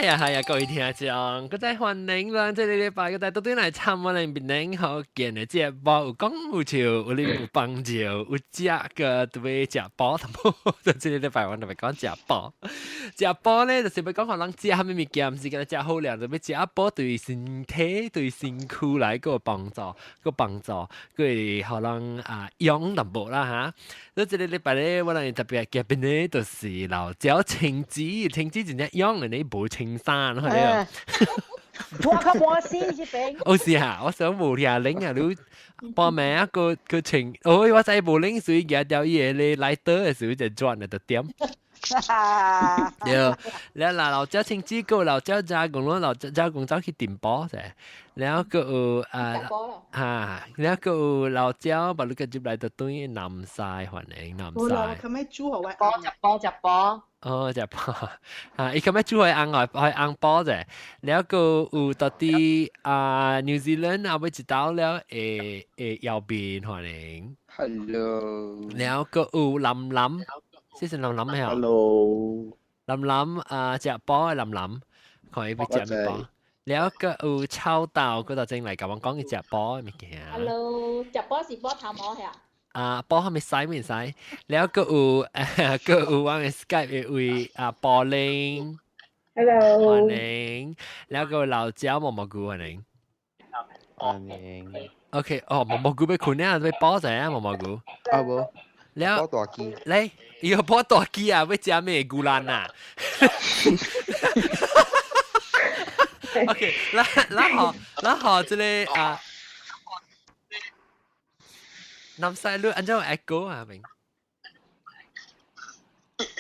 係啊，各位聽眾，佢在歡迎啦！即係禮拜佢在到底來參我哋邊領好見嘅節目，有講有笑，有你有幫照，有食個特別食飽，同冇就即係禮拜我特別講食飽。食飽咧，就是要講可能食下咩物件，唔是講食好料，就要食飽對身體、對身軀來個幫助，佢可能養淡薄啦嚇。所以即係禮拜咧，我哋特別嘅邊咧，就是老椒青子真正養嘅你冇青山，係咪？我個冇先至俾。我試下，我想無條領啊，你報名一個青，我知無領水嘅條嘢你來得嘅時候就轉嚟就點。對，แล้ว老椒青子個老椒加工咯，老椒加工走去電波啫，แล้วก็แล้วก็老椒把你個接嚟就等於南曬環境南曬。我佢咩豬好啊？食波。哦，食波伊咁樣煮係硬外係硬波啫，แล้วก็有到啲New Zealand เอาไปจิตเอาแล้ว右邊環境。Hello。แล้วก็林林。先生林林咩啊 ？Hello， 林林隻波林林，佢要隻咩波？แล้วก็秋豆嗰度正嚟咁講嘅隻波物件。Hello， 隻波是波頭毛係啊？波係咪使唔使？แล้วก็有ว่า嘅 Skype 會波玲 Hello， 歡迎，แล้วก็老椒蘑菇歡迎。OK， 蘑菇俾คุณเนี่ยไป波仔啊蘑菇。冇。แล้ว波大機，你要波大機啊？要食咩菇蘭啊？OK， 然後這裡南西路按照 echo 啊明？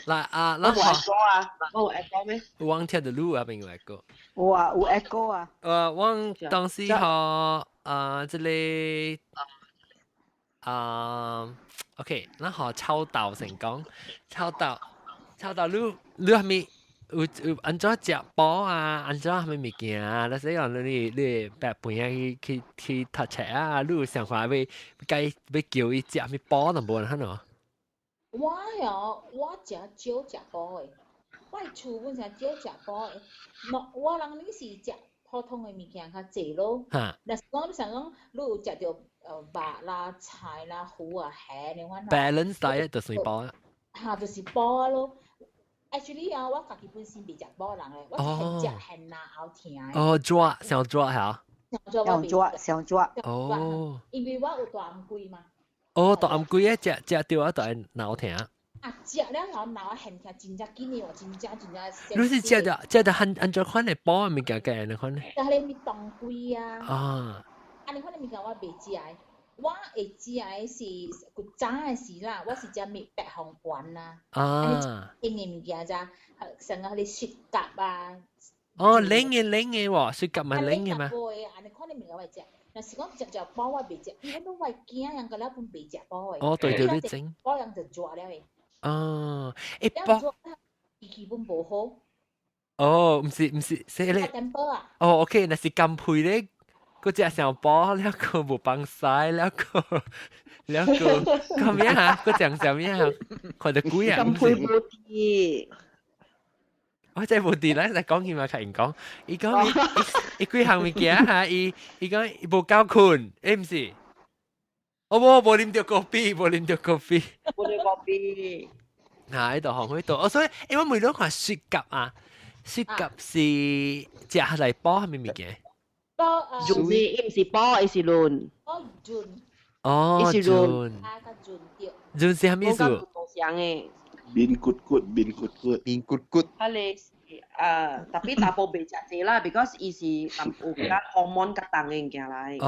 然後我 echo 咩？往條的路啊明有 echo。哇，有 echo 啊？往當時候這裡OK， 然後臭豆成功，臭豆你係咪有安怎食飽啊？安怎係咪物件啊？但係講你白半夜去讀冊啊？你有想法要叫伊食咩飽都無人睇喏。我食少食飽誒，我厝本身少食飽誒，我人你是食普通嘅物件較濟咯。但是講你想講，你有食到肉啦、菜啦、魚啊、蝦你揾。balance diet 就是飽啊。就是飽咯。Actually 我家己本身袂食飽人誒，我是很食很辣好甜誒。抓想抓嚇。想抓。因為我有大暗龜嘛。大暗龜誒食掉啊，就係腦疼。食了後腦很疼，真正緊要，真正。你是食到按照款嚟飽嘅物件嘅安款咧？但係你當龜啊。安款嘅物件我袂食。我會食誒是古早誒時啦，我是食咩白紅丸啦，冷嘅物件咋，成個啲雪蛤啊。冷嘅喎，雪蛤咪冷嘅嘛。安尼款嘅物件我會食，但是講食飽我袂食，因為我會驚人個了本袂食飽誒。對你整。飽人就抓了誒。飽。脾氣本無好。唔是，係你。OK， 那是甘配咧。嗰隻上波，แล้วก็บุปังซ้ายแล้วก็咁樣ฮะก็จังจำ樣ฮะคนจะกุ้ยอ่ะ咁配冇啲，我真係冇啲啦，你講起嘛，客人講，伊講伊幾項物件嚇，伊講伊無夠困，唔是，我冇啉到咖啡，喺度行喺度，所以我每度看雪蛤啊，雪蛤是食嚟煲係咪物件？潤伊唔是波，伊是潤。潤。潤是係咩數？邊骨骨。係你tapi 大部未食濟啦 ，because 伊是有加 hormone 加重嘅物件嚟。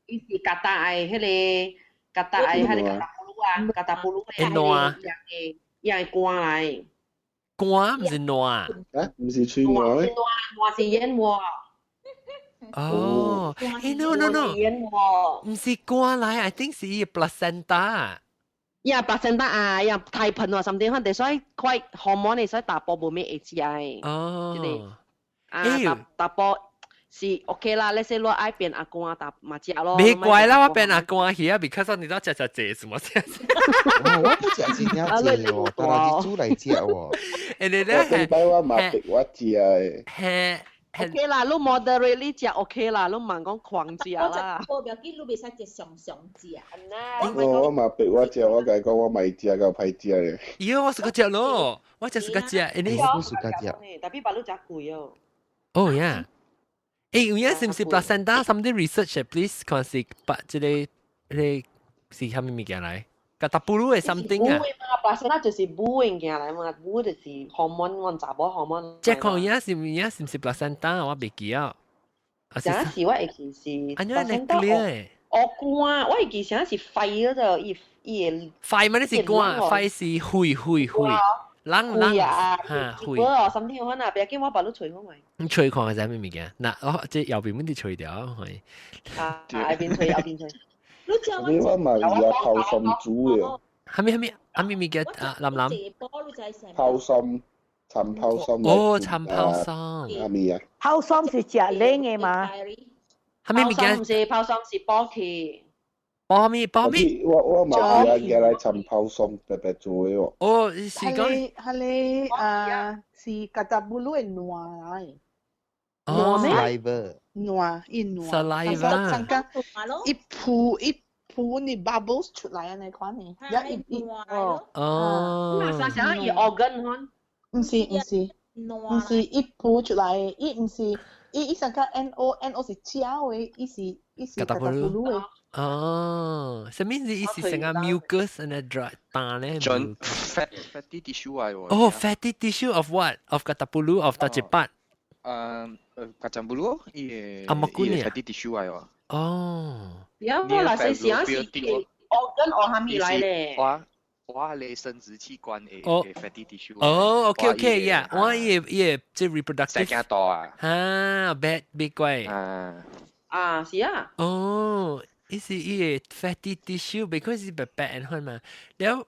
伊是加大迄個加大布魯啊，加大布魯嘅樣嘅乾嚟。乾唔是糯。唔是脆糯咩？糯是燕窩。no， 唔是瓜來 ，I think 是 placenta。placenta 啊，太噴喎，甚至可能所以快 hormone 所以大波冇咩會食。大波是 OK 啦，你说我爱变阿公啊，打麻将咯。没怪啦，我变阿公去啊，because 你都食什么食？我不食真正济哦，但係煮嚟食喎。誒你我頂擺我嘛逼我食誒。係。OK 啦，你 moderately 食 OK 啦，你唔係講狂食啦。我唔要緊，你未使食上食。我嘛逼我食，我甲伊講我咪食夠歹食咧。喲，我是個食咯，我只是個食，你我是個食。但係把你食貴哦。哦呀，誒，有嘢是唔是 placenta something research please， 看是把即個是蝦米物件嚟？個大布魯係 something 啊。placenta 就是母嘅件嚟嘛，母就是 hormone， 我查某 hormone。即係講嘢是唔是 placenta， 我未記啊。啥是我會記是 placenta。我肝，我會記啥是肺嗰度，伊肺咪你是肝，肺是血。冷啊，嚇血。我甚至可能別見我把你除開咪。你除看係啥物物件？嗱，我即右邊嗰啲除掉係。啊，右邊除。你我嘛有泡心煮嘅。係咪物件啊？藍。泡心，陳泡心。哦，陳泡心。係咪啊？泡心是食冷嘅嘛？係咪物件？唔是泡心是波氣。波咪？我嘛係嘢嚟陳泡心白白做嘅喎。哦，是講。係是格達布魯嘅暖嚟。哦 ，saliva。暖。saliva。上間一鋪你 bubbles 出嚟啊！你看你，哦。那想要 organ 看？唔是一鋪出嚟，伊唔是伊上間 NO 是膠嘅，伊是格達布魯嘅。哦，什麼意思？成個 mucus and a dry 蛋咧。John fatty tissue 嚟喎。哦 ，fatty tissue of what? Of katabulu of tajipat。kacang bulu 伊fatty tissue 嚟喎。哦。有我那些想是 organ 我係咪嚟咧？我係生殖器官嘅 fatty tissue。哦 ，OK，yeah， 我也即 reproductive。細件多啊。啊，bad big 貴。啊，是啊。哦。伊是伊個 fatty tissue，because 是白白嘅嘛。แล้ว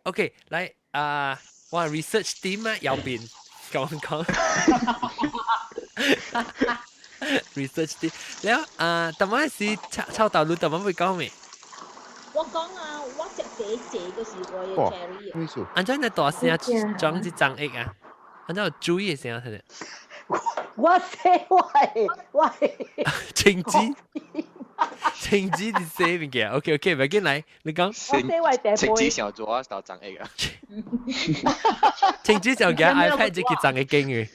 OK 嚟我 research team 啊，右邊講 research team，แล้ว特麼是臭豆腐特麼會講咩？我講啊，我食第一個是我嘅 cherry。安怎你大聲裝隻張翼啊？安怎有注意嘅聲睇睇？我寫喂，情子是寫物件 ，OK， 唔要緊嚟，你講。情子想做啊，就張翼啊。情子上嘅 iPad 即係張翼經嘅。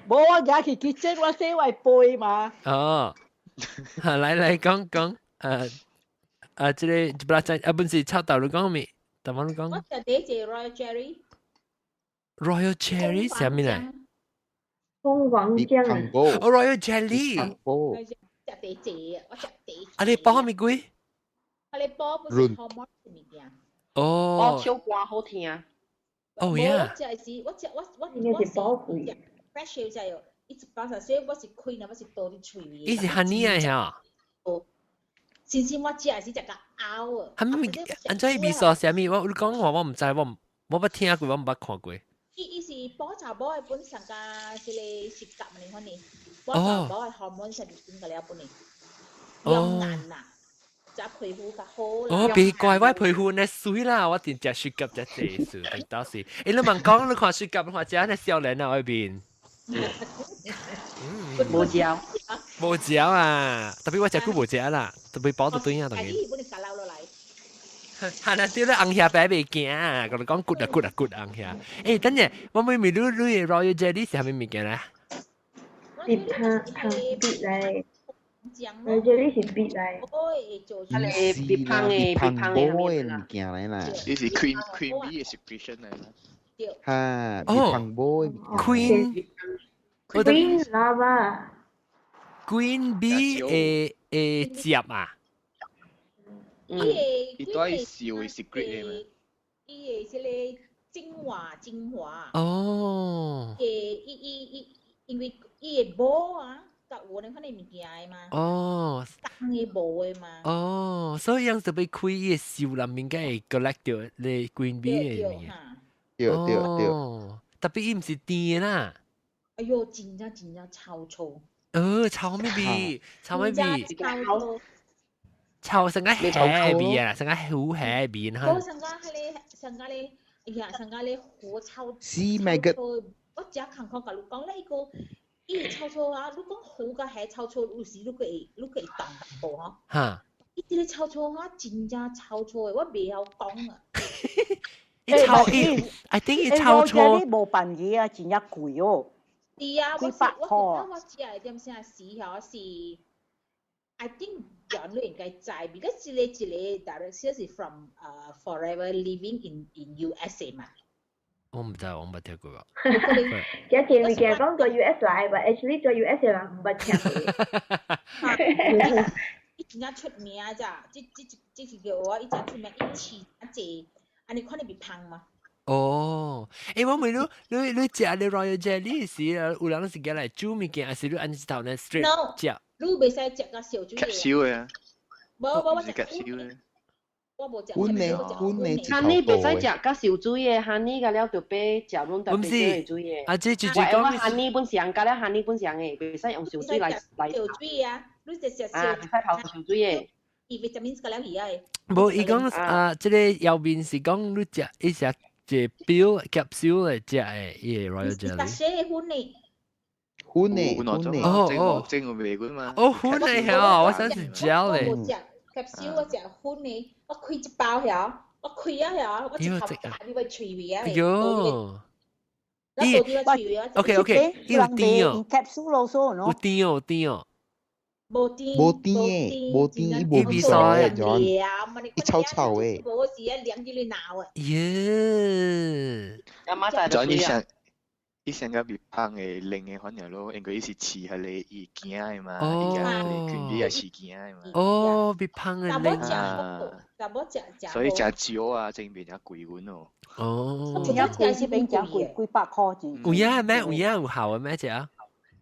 冇我而去結晶，我寫為背嘛。哦，嚟講，即係不啦，本是臭豆腐講咩？特麼你講？我食第一個 Royal Cherry。Royal Cherry 係咩嚟？鳳凰醬。哦 ，Royal Jelly。我食第一個，我食第一個。你煲咩鬼？你煲不是 hormone 嘅物件。哦。我唱歌好聽啊。哦呀。我是煲貴。fresh 就係一直包曬，所以我是開我是多啲脆嘅。伊是 honey 啊嚇。先先我食係食個拗啊。係咪？安怎味素係咩？你講話我唔知，我冇聽過，我冇看過。伊是煲茶煲嘅本身個是你食夾嚟看你，煲茶煲嘅hormone係點個了本嚟，養顏啊，就皮膚較好啦。哦，別怪我皮膚呢水啦，我真正雪蛤只這事，倒是。你問講你看雪蛤，或者呢少年啊外邊。冇嚼。冇嚼啊！特別我食過冇嚼啦，特別煲到對啊，當然。係啦，啲咧紅蝦擺未驚啊！我哋講 good 紅蝦。誒，等陣，我妹妹攞 Royal Jelly 係咩物件咧？別嚟，Royal Jelly 是別嚟。係別胖嘅物件嚟啦。呢是 creamy 嘅 secretion 嚟啦。嚇，別胖boy。Queen lava。Queen bee 誒汁啊！伊都係笑嘅 secret 嘅嘛。伊係即個精華。哦。因為伊係煲啊，甲有呢款嘅物件嘛。哦。當嘅煲嘅嘛。哦，所以樣就被開伊嘅笑裡面嘅係 collect 到你 Queen bee 嘅物件。對。特別伊唔是甜啦。哎呦，真正超粗。臭咩味？臭咩味？臭成個蝦味啊！成個好蝦味啊！我成個咧，哎呀，成個咧好臭。屎咩嘅？我只看講甲你講咧個，伊臭臭啊！你講好個蝦臭臭，有時你會動步嗬。嚇！伊啲臭臭啊，真正臭臭嘅，我未曉講啊。I think 伊臭臭。啲無辦嘢啊，真一貴哦。係啊，我知係點先啊？是 I think 人都應該知 ，because 一個 director 是 from forever living in USA 嘛。我唔知，我冇聽過。有時咪成日講做 US 嚟，但 actually 做 US 嘅人唔係聽。伊真正出名咋？即是叫我伊真出名，伊錢啊濟，安尼看你咪胖嘛。哦，我問你食你 Royal Jelly 時，有人是叫嚟煮物件，還是你按一頭呢 straight 食？你袂使食個小豬嘢。吸燒嘅。我食吸燒嘅。我無食。碗你哈尼袂使食甲燒豬嘢，哈尼甲了就俾食攏特別嘅豬嘢。啊，即係講哈尼本上，甲了哈尼本上嘅，袂使用燒豬來。燒豬啊，你食燒。袂使泡燒豬嘢。伊vitamins 甲了魚啊。無，伊講即個後面是講你食一隻隻標 capsule 嚟食嘅，伊 Royal Jelly。特寫嘅款呢？款呢？哦，正我味嘅嘛。哦，款嚟嚇，我想食 gel 嚟。我冇食 capsule，我食款呢。我開一包遐，我開啊遐，我一頭夾你個嘴味啊。喲。OK，有甜哦。capsule 咯，所有甜哦，甜哦。冇甜，伊無味曬，John，伊臭臭誒。冇時啊，兩隻你鬧啊。耶。John，伊成個別胖嘅另嘅可能咯，應該伊是似係你意見嘅嘛，伊個你權利係事件嘅嘛。哦，別胖嘅另但冇食，所以食少啊，正面有貴碗哦。哦。一貴是比較貴，800塊錢。有影咩？有影有效嘅咩？只啊？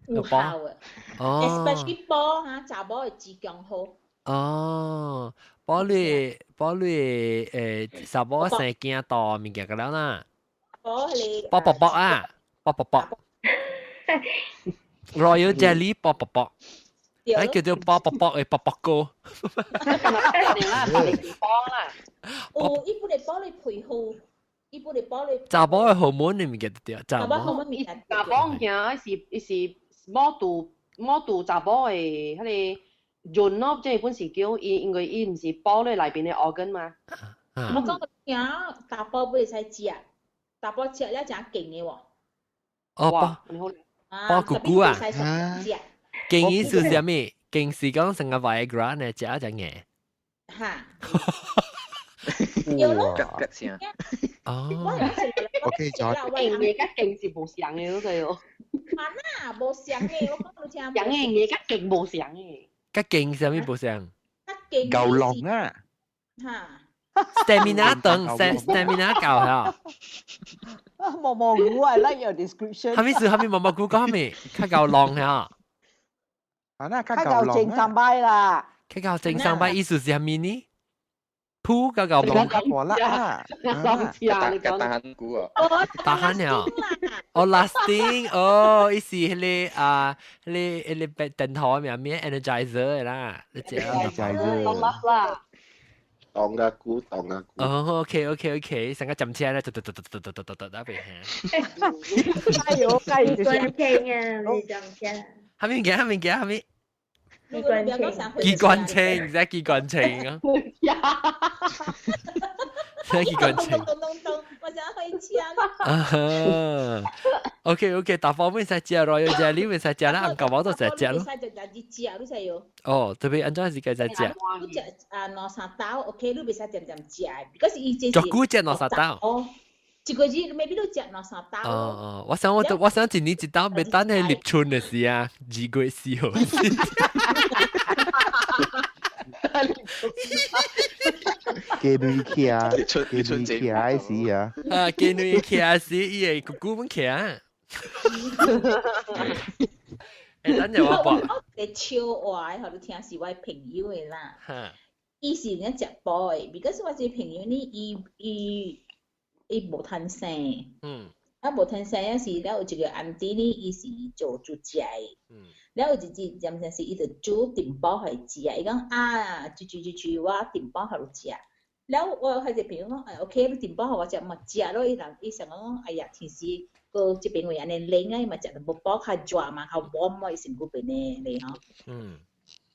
有效嘅。哦。especially 波嚇，查某嘅質量好。哦，波類查某生囝大物件個了啦。波啊！波 Royal Jelly 波，哎叫做波嘅波哥。哦，伊本嚟波你配好，伊本嚟波你。查某嘅荷爾蒙你唔記得掉？查某荷爾蒙咪查某物件是摸度查某嘅迄個潤咯，即係本時叫因為伊唔是波咧內邊嘅 organ 嘛。我講個嘢，查甫唔使食，查甫食了真勁嘅喎。哦，波姑姑啊！勁意思係咩？勁是講成個 Viagra 呢，食一隻嘢。嚇！哦。OK，咗。勁嘢甲勁是無相嘅嗰個喎。啊，無相嘅，我講到聽。相嘅嘢甲勁無相嘅。甲勁係咩無相？夠龍啊！嚇！ stamina 等 stamina 夠嚇。毛毛菇 I like your description。係咪毛毛菇講咩？較夠浪嚇。啊，那較夠正三擺啦。較夠正三擺意思是係咩呢？鋪較夠浪。我啦。大漢菇啊。大漢啊。哦 lasting， 哦，意思係你電台咩 energizer 啦，你知啊 ？energizer。當個菇。哦 ，OK，成個浸車咧，打俾加油！機關槍啊，你浸車。係咪？機關槍。機關槍啊！機關槍。我想去槍。OK， 大方面使食咯，有隻你咪使食啦，按舊包都使食咯。你使要。哦，特別按怎時間使食？你食兩三刀 ，OK，你袂使點食，嗰時伊即係。逐句食兩三刀。哦，一個月未必都食兩三刀。哦，我想一年一刀，未等係立春嘅事啊，2個月4號。雞女騎啊，時啊。啊，雞女騎時，伊係姑姑們騎啊。等陣我播。你超話，後你聽是我朋友嘅啦。伊是人食波嘅，because 我隻朋友呢，伊無吞生。無吞生嗰時咧，有一個 auntie 呢，伊是做煮食嘅。แล้ว有一日暫時是伊就煮電包去食，伊講啊，煮我電包去食。แล้ว我係隻朋友講，OK， 你電包我食咪食咯，伊想講，哎呀，其實個這邊位人哋靚啊，咪食到包佢抓嘛，佢warm咪成個邊咧嗬。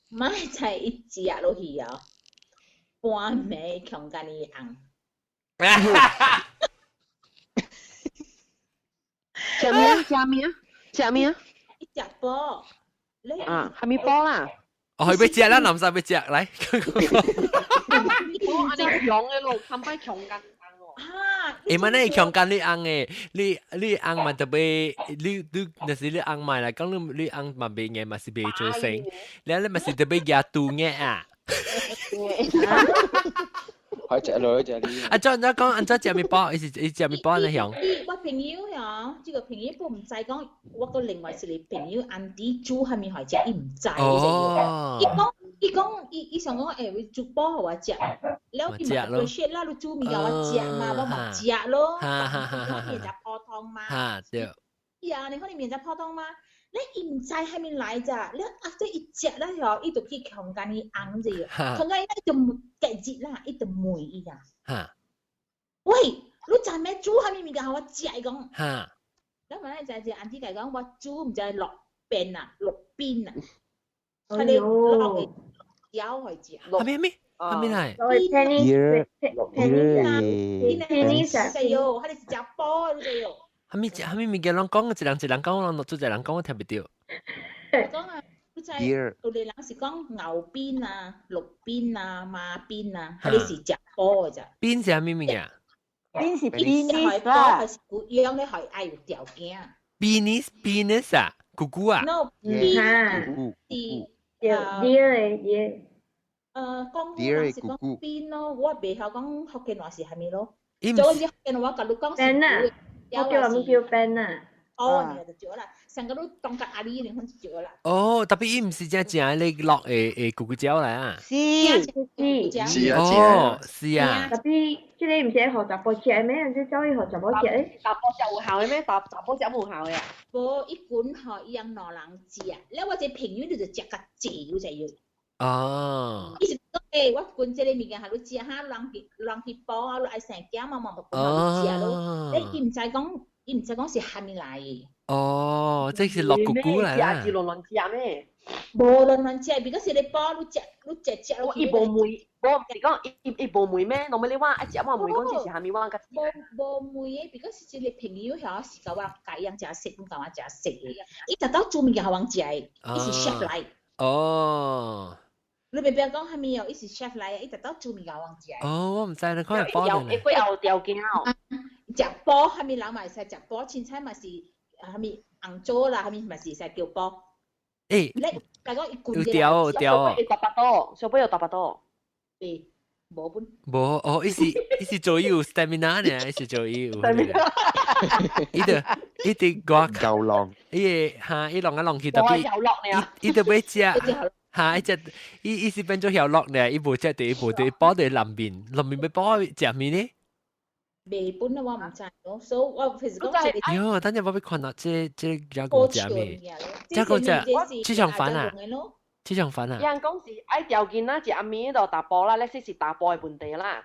咪就係一食落去啊，半暝強間伊紅。食咩？一隻包。係咪包啦？去俾隻啦，淋晒俾隻嚟。我安尼強嘅咯，參拜強間誒，乜呢？強間你硬嘅，你硬咪特別，你那時你硬埋啦，講你硬咪俾嘅，咪是俾做成，你咪是特別夾肚嘅啊。可以食落去食呢？阿張講，阿張食麵包，伊食麵包咧樣。我朋友呀，這個朋友不唔知講，我個另外是你朋友安迪煮下面係食，伊唔知嘅。伊想講誒，煮包互我食，แล้ว伊咪會食啦，你煮麵互我食嘛，我咪食咯。麵就泡湯嘛。對。呀，你看你麵就泡湯嘛？你唔知係咪來咋？你啊，即一食啦，嗬，伊就去強間伊紅啫，強間伊就結節啦，伊就霉伊啊。喂，你知咩煮係咪麵互我食講？咁咪就係安迪講，我煮唔就係落邊啊，落邊啊，佢哋落嘅腰去食。係咩？係咩嚟？penny 就有，佢哋食包就有。係咪物件？人講一人講，人做一人講，我聽唔到。講啊，你知有啲人是講牛鞭啊、鹿鞭啊、馬鞭啊，佢哋是食包嘅咋。鞭是係咩物件？鞭是係包，係古樣咧係愛有條件。penis 啊，姑姑啊。 No， 鞭講是講鞭咯，我未曉講福建話是係咪咯？做啲福建話甲你講是。我叫人叫 Ben 啊。哦，你就做啦，成個都當個阿姨嚟，咁就做啦。哦，特別伊唔是真你落誒咕咕椒嚟啊。是哦，是啊。特別即係你唔是學雜波食咩？即係走去學雜波食咧。雜波食有效嘅咩？雜波食冇效嘅啊？無一管學一樣攞人食，你或者平時你就食個少就要。哦。以前講我管這個物件係你食下，人去包啊，你愛成件嘛嘛，管下你食咯。你唔使講是蝦米來嘅。哦，即係落咕咕嚟啦。是亂食咩？無亂食，變咗是你包你食。我一無梅，我是講一無梅咩？我咪你話一隻我梅講就是蝦米話個。無梅嘅，變咗是你朋友係時間話解樣食食，唔講話食食嘅。伊特登做物件係人食嘅，伊是 chef 嚟。哦。你別講係咪有？伊是 chef 嚟，伊特登做物件人食。哦，我唔知你講係包定。佢有條件哦。食包係咪人咪食食包？凊彩咪是係咪紅棗啦？係咪是食叫包？誒，你大講一罐嘅。有條。八百多，小杯有800多。誒，冇本。冇哦，伊是做有 stamina 呢，伊是做有。伊啲瓜夠浪。伊浪一浪去特別。伊特別食。嚇！伊是變咗有落呢，伊無隻地，伊無地包地淋面要包食面呢？未本啊，我唔知咯，所以我平時講。喲，等陣我俾看到這有個食面，這個隻豬腸飯啊，豬腸飯啊。人講是愛條件啦，食阿面度大波啦，你是大波嘅本地啦，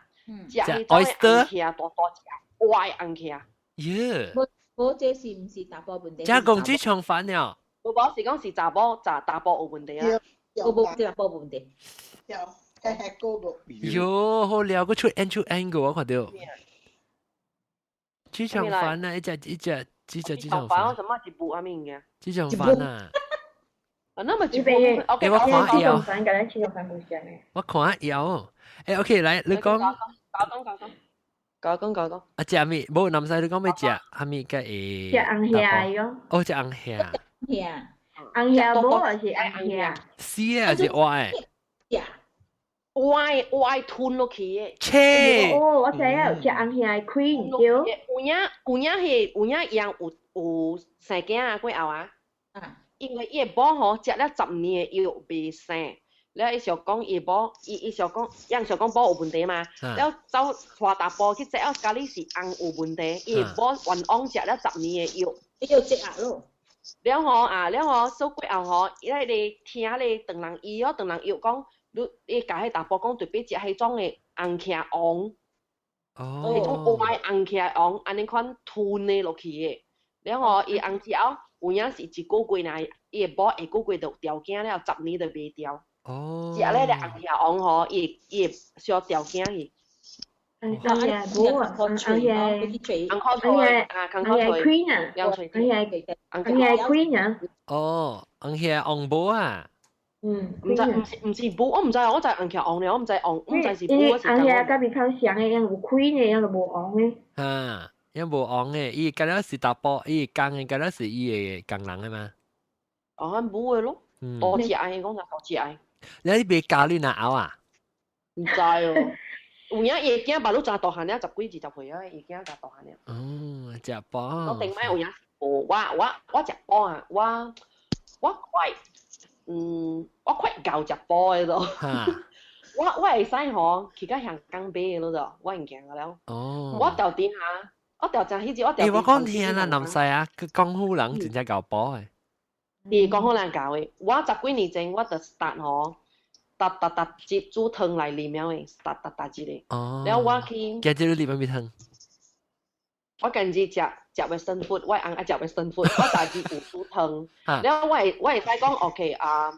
食係oyster，多隻，歪硬起啊。耶！我這是唔是大波本地？這講豬腸飯了。我是講是大波有本地啊。我冇啲大波本地。有係高個。喲，好料，佢出 angle 我看到。豬腸飯啊，一隻豬腸飯。我什麼一部阿面嘅？豬腸飯啊。那麼一部。我看下有。我看下有。誒，OK，來，你講。講。啊，食咩？冇南西你講咩食？係咪個誒？食紅蝦咯。哦，食紅蝦。紅蝦冇還是紅蝦？絲還是歪？歪吞落去嘅。切！哦，我知啊，食紅蝦 queen 叫。有影樣有生囝啊，幾後啊？因為伊個寶吼食了10年又未生，แล้ว伊想講伊寶，伊想講，人想講寶有問題嘛？แล้ว走帶大寶去食咗咖喱是紅有問題，伊寶原昂食了10年嘅藥，伊要積壓咯。了我收過後伊迄個聽咧當人醫哦，當人藥講，你甲迄大波講特別食迄種嘅紅茄王，迄種歪紅茄王，安尼款吞咧落去嘅。了後伊紅之後，有影是一個月內，伊個寶下個月就掉頸了，10年就袂掉。食咧個紅茄王吼，伊會小掉頸去。紅嘢啊，紅嘢 queen 啊，紅嘢 queen 啊。哦，紅嘢紅寶啊。唔是寶，我唔知，我就紅茄王咧，我唔知紅，我唔知是寶還是紅。紅嘢甲比較像嘅，樣有 queen 嘅，樣就無紅嘅。啊，樣無紅嘅，伊嗰啲是大波，伊工嘅嗰啲是伊嘅工人嘅嘛。哦，冇嘅咯，多隻嘅，講就多隻嘅。你別教你哪拗啊？唔知哦。有影夜景把路真大漢了，10幾20歲啊，夜景真大漢了。哦，食包。我頂擺有影，我食包啊，我快夠食包嘅咯。我會使吼去到香港買嘅咯，我唔驚嘅了。哦。我掉點下，我掉真迄隻，我掉。我講聽啦，南西啊，佢江湖人真正夠包嘅。伊江湖人教嘅，我10幾年前我就 start 吼。搭接煮湯嚟啉了誒，搭接咧。哦。然後我去。今日你啉咩湯？我近日食 Western food， 我紅食 Western food， 我大致有煮湯。然後我會使講 OK 啊，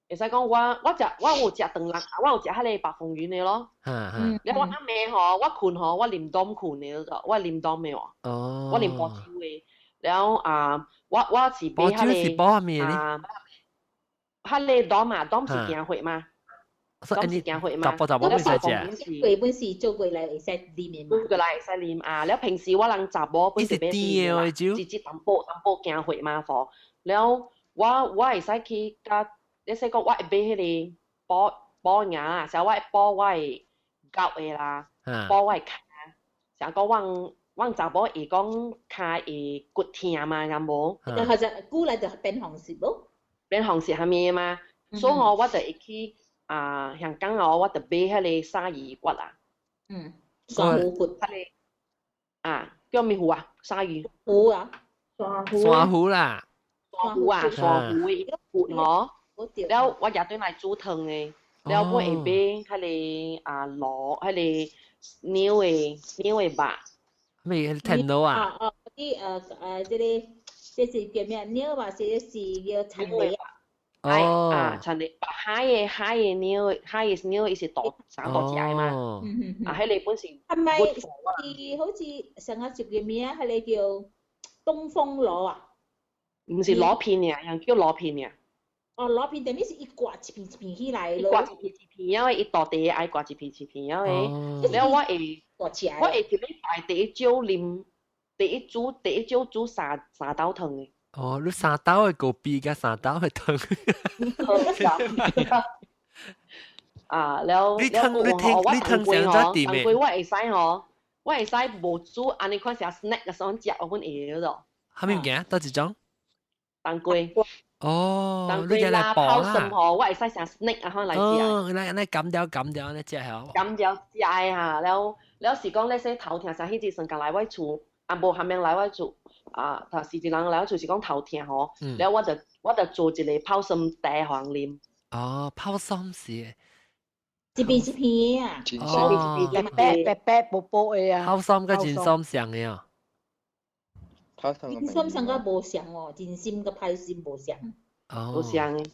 會使講我有食長冷，我有食迄個白鳳丸嘅咯。然後我暗暝吼，我困吼，我啉凍困嘅咯，我啉凍嘅喎。哦。我啉煲酒嘅，然後我是買迄個。煲酒是煲咩咧？迄個凍嘛，凍是行血嘛。咁是行血嘛？雜波會使食。佢本時做過嚟會使啉嘅嘛？做過嚟會使啉啊！แล้ว平時我人雜波本時買啲嘛，直接淡薄行血嘛貨。แล้ว我會使去甲，你使講我會買迄個煲牙啊，成我會煲我會腳嘅啦，煲我會骹。成講我雜波會講骹會骨痛嘛，咁無？就係就古嚟就變紅色咯。變紅色係咩嘛？所以我就會去。香港哦，我就買迄個鯊魚骨啊。鯊魚骨。叫咩魚啊？鯊魚。魚啊。鯊魚啦。鯊魚啊，鯊魚嘅骨我。แล้ว我日對嚟煮湯嘅，แล้ว我會買迄個螺，迄個牛嘅肉。咩聽到啊？嗰啲即係叫咩？牛或者是叫陳皮啊。像你海嘅牛，伊是大隻嘛。迄個本是。係咪是好似上一集叫咩啊？係你叫東風螺啊？唔是螺片嘅，人叫螺片嘅。哦，螺片，等於是一刮一片一片起來咯。刮一片一片，因為伊大地愛刮一片一片，因為了我會一禮拜第一朝煮三道湯嘅。哦，你3刀嘅高比加3刀嘅湯。แล้ว你湯上咗點嘅？我會使嗬，我會使無煮，安尼款成 snack 嘅時候食，我本會咗咯。係咪嘅？多一種？當歸。哦，當歸啦，泡參嗬，我會使成 snack 啊，可能嚟食。哦，你減掉你食係。減掉食嚇，แล้ว時講咧說頭痛成迄隻成間來我厝，無下面來我厝。是一人嚟，就是講頭痛吼，然後我就做一個泡參茶黃啉。哦，泡參是。一片一片啊。白薄薄嘅啊。泡參跟真參像嘅啊。真參像個無像哦，真心個泡參無像。無像嘅。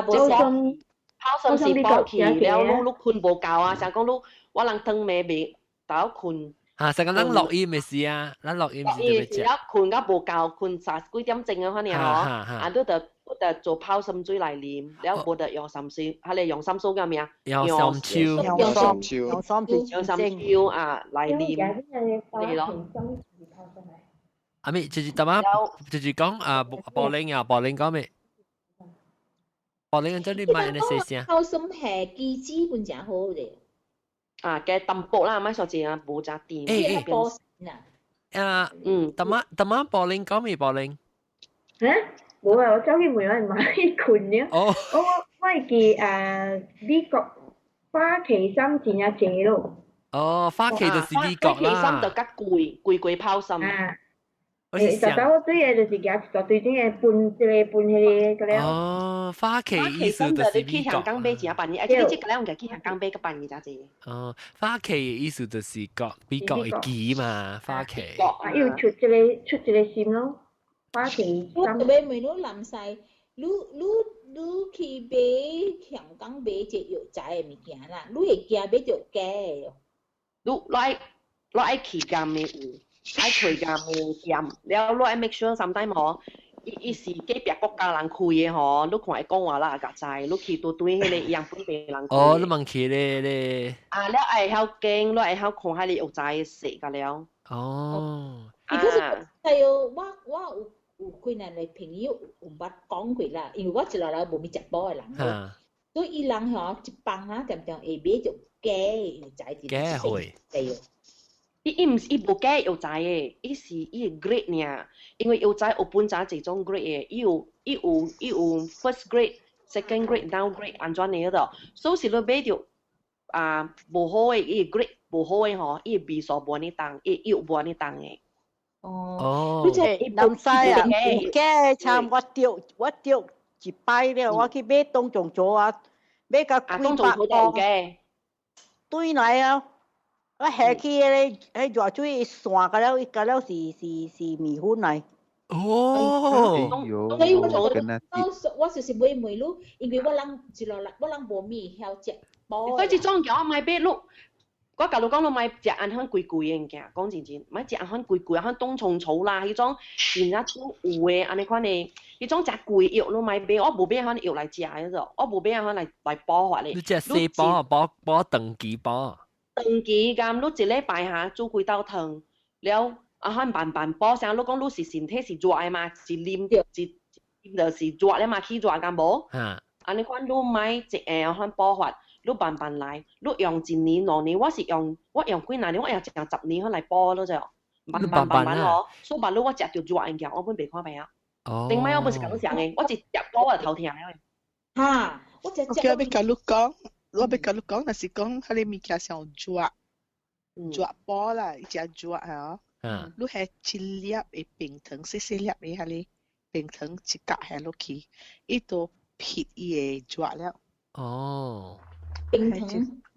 無像。泡參是包起，然後你困無夠啊，像講你我人湯未未到困。成個咱錄音嘅事啊，咱錄音時就要食。困到無夠，困30幾點鐘啊，反正嗬，你就做泡參水嚟啉，然後冇得用參水，係你用參水叫咩啊？用參椒嚟啉，係咯。阿咪就是講柏林講咩？柏林真係買呢些先。泡參係機子本正好嘅。嘅淡薄啦，買數字啊，冇扎電。特晚柏林講咩柏林？冇啊，我走去梅蘭買裙嘅。我係記美國花旗參真係正咯。哦，花旗就是美國啦。花旗參就較貴泡參。我对嘅就是夾一大堆種嘅搬迄個了。哦，花旗意思就是你去香港買一辦嘢，即個咧去香港買個辦嘢咋子。哦，花旗嘅意思就是美國嘅旗嘛，花旗。要出一個線咯，花旗。我特別問你南西，你去買香港買隻藥材嘅物件啦，你會驚買着假嘅？你愛去鑑嘅有。愛開間嘅店，了你愛 make sure sometimes 吼，伊是隔壁國家人開嘅吼，你看伊講話啦，甲知，你去到對迄個樣本地人開。哦，你問佢咧。啊，了愛曉經，你愛曉看迄個藥材食個了。哦。可是係哦，我有幾年嘅朋友有捌講過啦，因為我一路來無咪食補嘅人，所以伊人吼一幫下點會買着假嘅藥材，假會。係哦。伊無假藥材嘅，伊係 grade 爾，因為藥材有分咗幾種 grade 嘅，伊有 first grade、second grade、down grade 安怎嘅度，所以是你買着無好嘅，伊 grade 無好嘅吼，伊味素無呢重，伊藥無呢重嘅。哦，你即南西啊，有假參我釣一擺了，我去買東仲做啊，買個幾百磅，對來啊。我下去咧，喺熱水散個了是米粉嚟。哦，所以我就是買梅咯，因為我人無咪曉食補。所以這種叫我買買咯，我甲你講，你買食安很貴嘅物件，講真真，買食安很貴，安很冬蟲草啦，迄種真正都有嘅，安尼款嘅，迄種食貴藥，你買買，我無買安藥來食嘅啫，我無買安來補法咧。你食細補長期補。長期咁，你一禮拜下煮幾道湯，了可慢慢補上。你講你是身體是熱嘅嘛，是啉就是熱嘅嘛，起熱咁無？安尼款你買一下可補法，你慢慢來，你用1年2年，我用幾年，我用10年來補咯啫。慢慢咯，所以慢我食着熱嘅嘢，我本袂看病啊。頂擺我本是咁想嘅，我一食補我就頭痛嘅。嚇！我要甲你講。我要甲你講，若是講迄個物件上熱煲啦，伊只熱嚇，你係一粒嘅冰糖，細粒嘅迄個冰糖一角下落去，伊都撇伊嘅熱了。哦，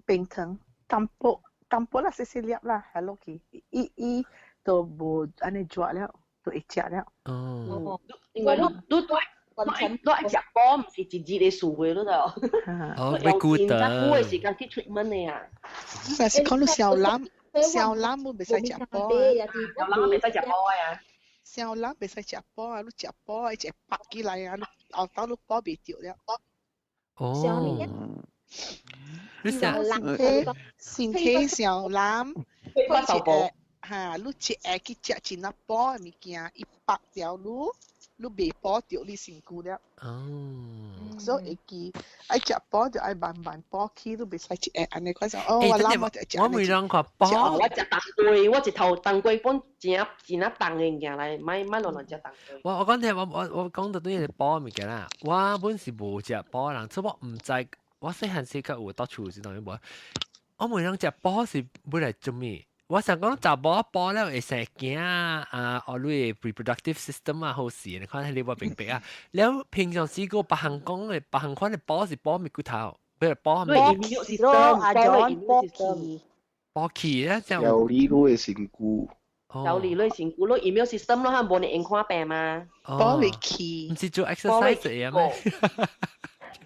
冰糖，淡薄啦，細粒啦下落去，伊都無安尼熱了，都會食了。哦，因為你愛食補，唔是一日嘅事嘅，你就。哦，要顧得。真久嘅時間去 treatment 嘅啊。若是講你小欖你袂使食補啊。小欖袂使食補啊。小欖袂使食補啊，你食補一白起來啊，你後頭你補袂着了。哦。你身體小欖，你一下去食一粒補嘅物件，伊白掉你未補着你身軀了。所以會記愛食補就愛慢慢補起，你袂使一下安尼款上。我每人看補。我食當歸，我一頭當歸本真啊重嘅物件來，買亂食當歸。我講聽我講到對個補嘅物件啦，我本是無食補人，所以我唔知我細漢時刻有到處是當然無。我每人食補是要來做咩？我想講查某補了會生囝啊，我哋 reproductive system 啊好事，你看你話明白啊。แล้ว平常時個別行講嘅別行款嘅補是補咪骨頭，不如補咪補氣咧就。有理路嘅身軀。有理路身軀，你 immune system 咯，冇你應看病嘛。補會氣。唔是做 exercise 嘅咩？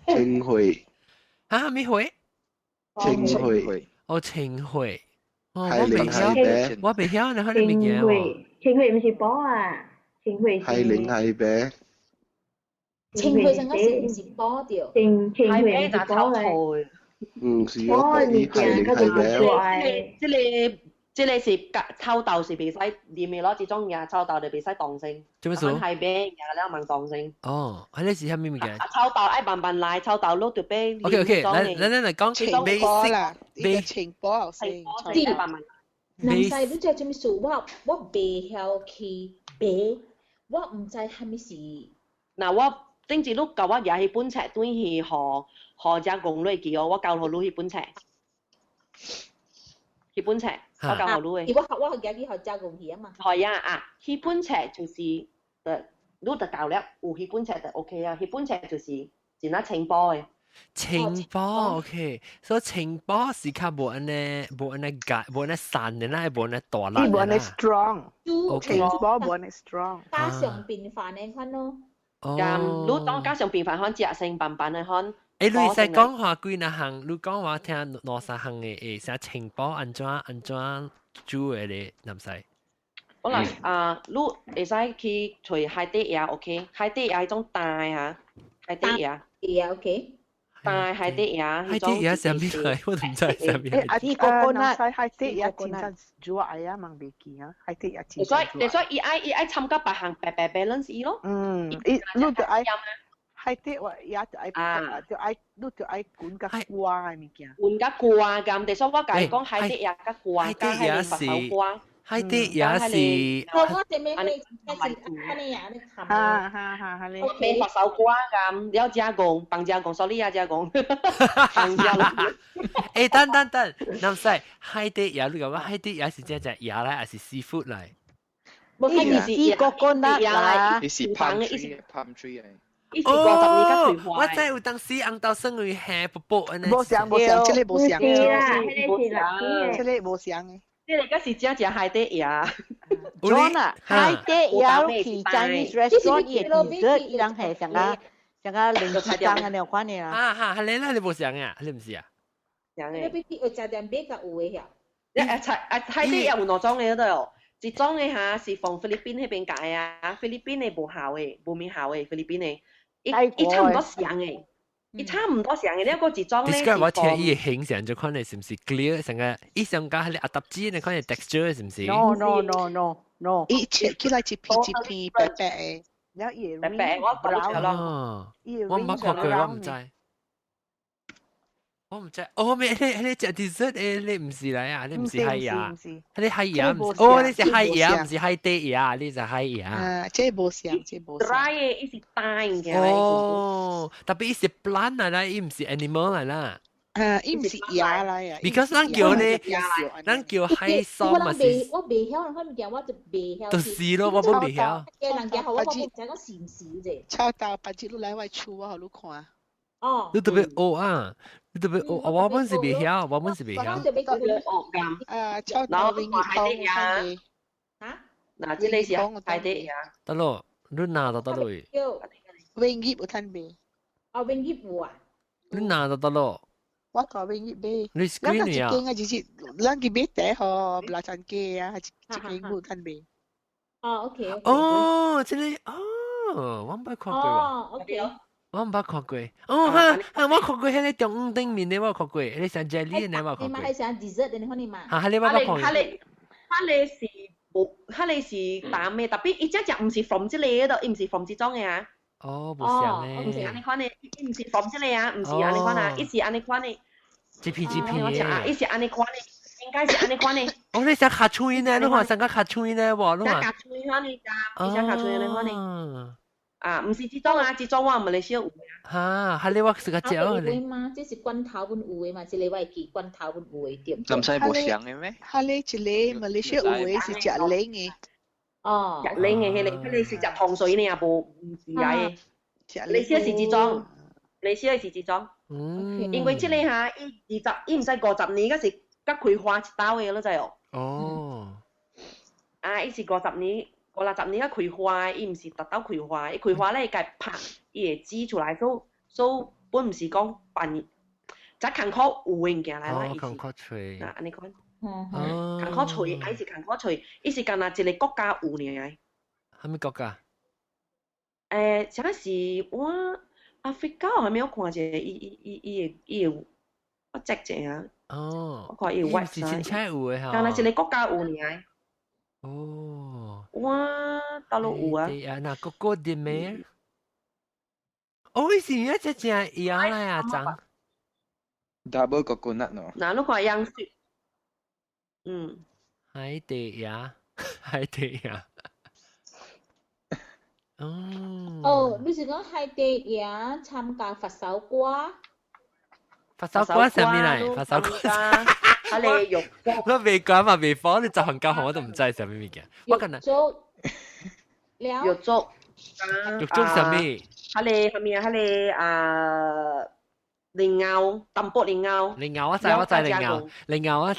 清血。嚇咩血？清血。哦，清血。我未曉你開啲乜嘢喎？清血唔是補啊，清血係零係病。清血上個是補掉。清血係就臭頭。是我係零係病。即係是臭豆是袂使啉嘅咯，這種嘢臭豆就袂使當性。做咩事？係病，然後你問當性。哦，係你是蝦咩物件？臭豆愛慢慢來，臭豆攞條杯。OK，嚟講情波啦，呢情波後先。南西你知做咩事？我未曉去買，我唔知係咩事。嗱，我頂住你教我廿去本冊，對去何只公類記哦，我教何你去本冊。日本赤，我教學女嘅。我學日學教公魚啊嘛。係啊，日本赤就是你就教了，有日本赤就 OK 啊。日本赤就是真係清波嘅。清波 OK， 所以清波是較無安尼解，無安尼散嘅啦，無安尼大力。無安尼 strong， 清波無安尼 strong。家常便飯嘅款咯。你當家常便飯看食成板板嘅看。你使講話幾那行？你講話聽哪三行嘅？寫清波安怎煮嘅咧？唔使。好啦，你會使去除海底椰 OK， 海底椰種大嚇，海底椰 OK。大海底椰，海底椰上邊嚟，我唔知上邊。海底椰真真煮愛啊，問未記啊，海底椰真。所以伊愛參加別行白 balance 伊咯。你就愛海底椰就愛你就愛管甲瓜嘅物件。管甲瓜咁，所以我講講海底椰甲瓜，加係白手瓜。海底椰是，我哋咩咩係海底椰咧，係你咩白手瓜咁，有加工，幫加工，sorry 啊加工，幫加工。誒，等，唔使海底椰，你講海底椰是只椰咧，還是 seafood 嚟？冇係是個個啦，你是 palm tree 哦，我真有當時紅豆生魚蝦卜卜安尼。冇相，這裡冇相，這裡冇相嘅。即係而家是只海底椰。John 啊，海底椰去 Chinese restaurant 嘅 dessert 伊人係上個零雞蛋嘅那款嘅啦。係你啦，你冇上嘅，你唔是啊？上嘅。你必須要食點比較有嘅嘢。海底椰有兩種嘅都有，一種嘅嚇是從菲律賓嗰邊解啊，菲律賓嘅無效嘅，無名效嘅菲律賓嘅，伊差唔多上嘅。伊差唔多上嘅呢一個一種咧。Describe 我聽伊嘅形象就看你是唔是 clear 成個，伊上加係你壓搭子，你看你 texture 是唔是 ？No，伊切起來一片白白嘅，然後伊白白，我講咗咯。我冇學過，我唔知。哦，咩？你食 dessert 你唔是嚟啊？你唔是海椰，你海椰唔是？哦，你是海椰，唔是海底椰，你是海椰。這冇相，這冇相。 dry 嘅，伊是單嘅。哦，特別伊是 plant 嚟啦，伊唔是 animal 嚟啦。伊唔是椰嚟啊。Because 咱叫咧，咱叫海桑嘛是。我未曉，我唔驚，我就未曉。就是咯，我冇未曉。嘅人家好，我冇講個閃閃啫。炒豆白紙，你來我厝啊，好你看。哦。你特別學啊！你特別學，我本是未曉，我本是未曉。炒豆永遠湯嘅。嚇？嗱，即係是海底椰。得咯，你拿到得咯。永遠有攤賣。哦，永遠有啊。你拿到得咯。我講永遠賣。你 screen 嚟啊？咱就是咱嘅買底嗬，不拉餐機啊，係一個有攤賣。哦，OK。哦，即係哦，我唔捌看過。哦，OK。我唔捌看過。哦哈，我看過迄個中頂面嘅我看過，迄個像 jelly 嘅我看過。你買像 dessert 嘅你看你嘛？嚇，你我捌看過。佢哋是打咩？特別伊只唔是 from 之類嘅，伊唔是 from 之種嘅啊。哦，唔像咧。唔是安尼款嘅，伊唔是 from 之類啊，唔是安尼款啊，伊是安尼款嘅。GP 嘅。伊是安尼款嘅，應該是安尼款嘅。哦，你想卡吹呢？你看想個卡吹呢？喎，你看。卡吹款嘅㗎，你想卡吹嘅款嘅。啊，唔是之種啊，之種我馬來西亞有啊。嚇，你話是個隻啊？你嘛，即是罐頭本有嘅嘛，即係話係罐頭本有嘅點。咁使無相嘅咩？嚇你一個馬來西亞有嘅是隻冷嘅。哦，隻冷嘅佢哋是隻糖水呢，也無唔是嘅。你先是之種，你先是之種。因為即係嚇，伊唔使50年，而家是吉開花一刀嘅咯，就係。哦。啊，伊是50年。50年啊開花，伊毋是特登開花，伊開花咧佢拍，伊會枝出來，所本毋是講辦，即坎坷有物件來啦，意思。坎坷脆。嗱，安尼講。坎坷脆，伊是坎坷脆，伊是干那一個國家有呢。咩國家？像是我阿非加我還沒有看者，伊有我隻者啊。哦。我看伊有 website。是真正有嘅嚇。干那一個國家有呢。哦，哇，大陸有啊！那個個啲咩？哦，是一隻隻嘢嚟啊，張。Double coconut 咯。嗱，你看樣式，海底椰，海底椰。哦，你是講海底椰參加佛手瓜？佛手瓜上面嚟，佛手瓜。佢哋肉粥，我未講嘛，未放，你就行教學我都唔知係咩物件。我可能肉粥，肉粥係咩？佢哋係咪？佢哋蓮藕，淡薄蓮藕。蓮藕我知蓮藕，蓮藕我入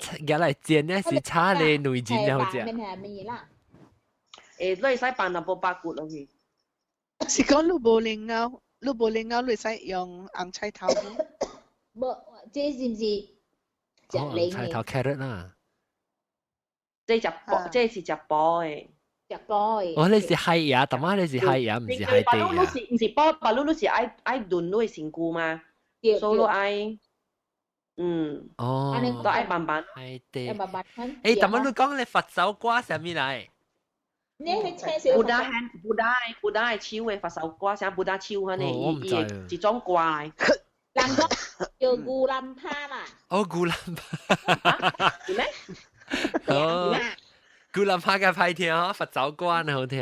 嚟煎咧是炒你內煎嘅好食。你會使扮淡薄白骨落去。是講你無蓮藕，你會使用紅菜頭冇？冇，這是唔是？紅菜頭 carrot 啦。即係食波嘅。食波嘅。哦，你是海椰，但係你是海椰，唔是海地啊。唔是波，白滷滷是愛燉滷嘅成菇嘛。所以愛，都愛慢慢。海地。慢慢。但係你講你佛手瓜係咩嚟？你去青少。布達係超嘅佛手瓜，像布達超嗰啲，一種瓜嚟。南國叫古蘭帕啦。哦，古蘭帕。係咩？哦，古蘭帕嘅派聽啊，佛手瓜好聽。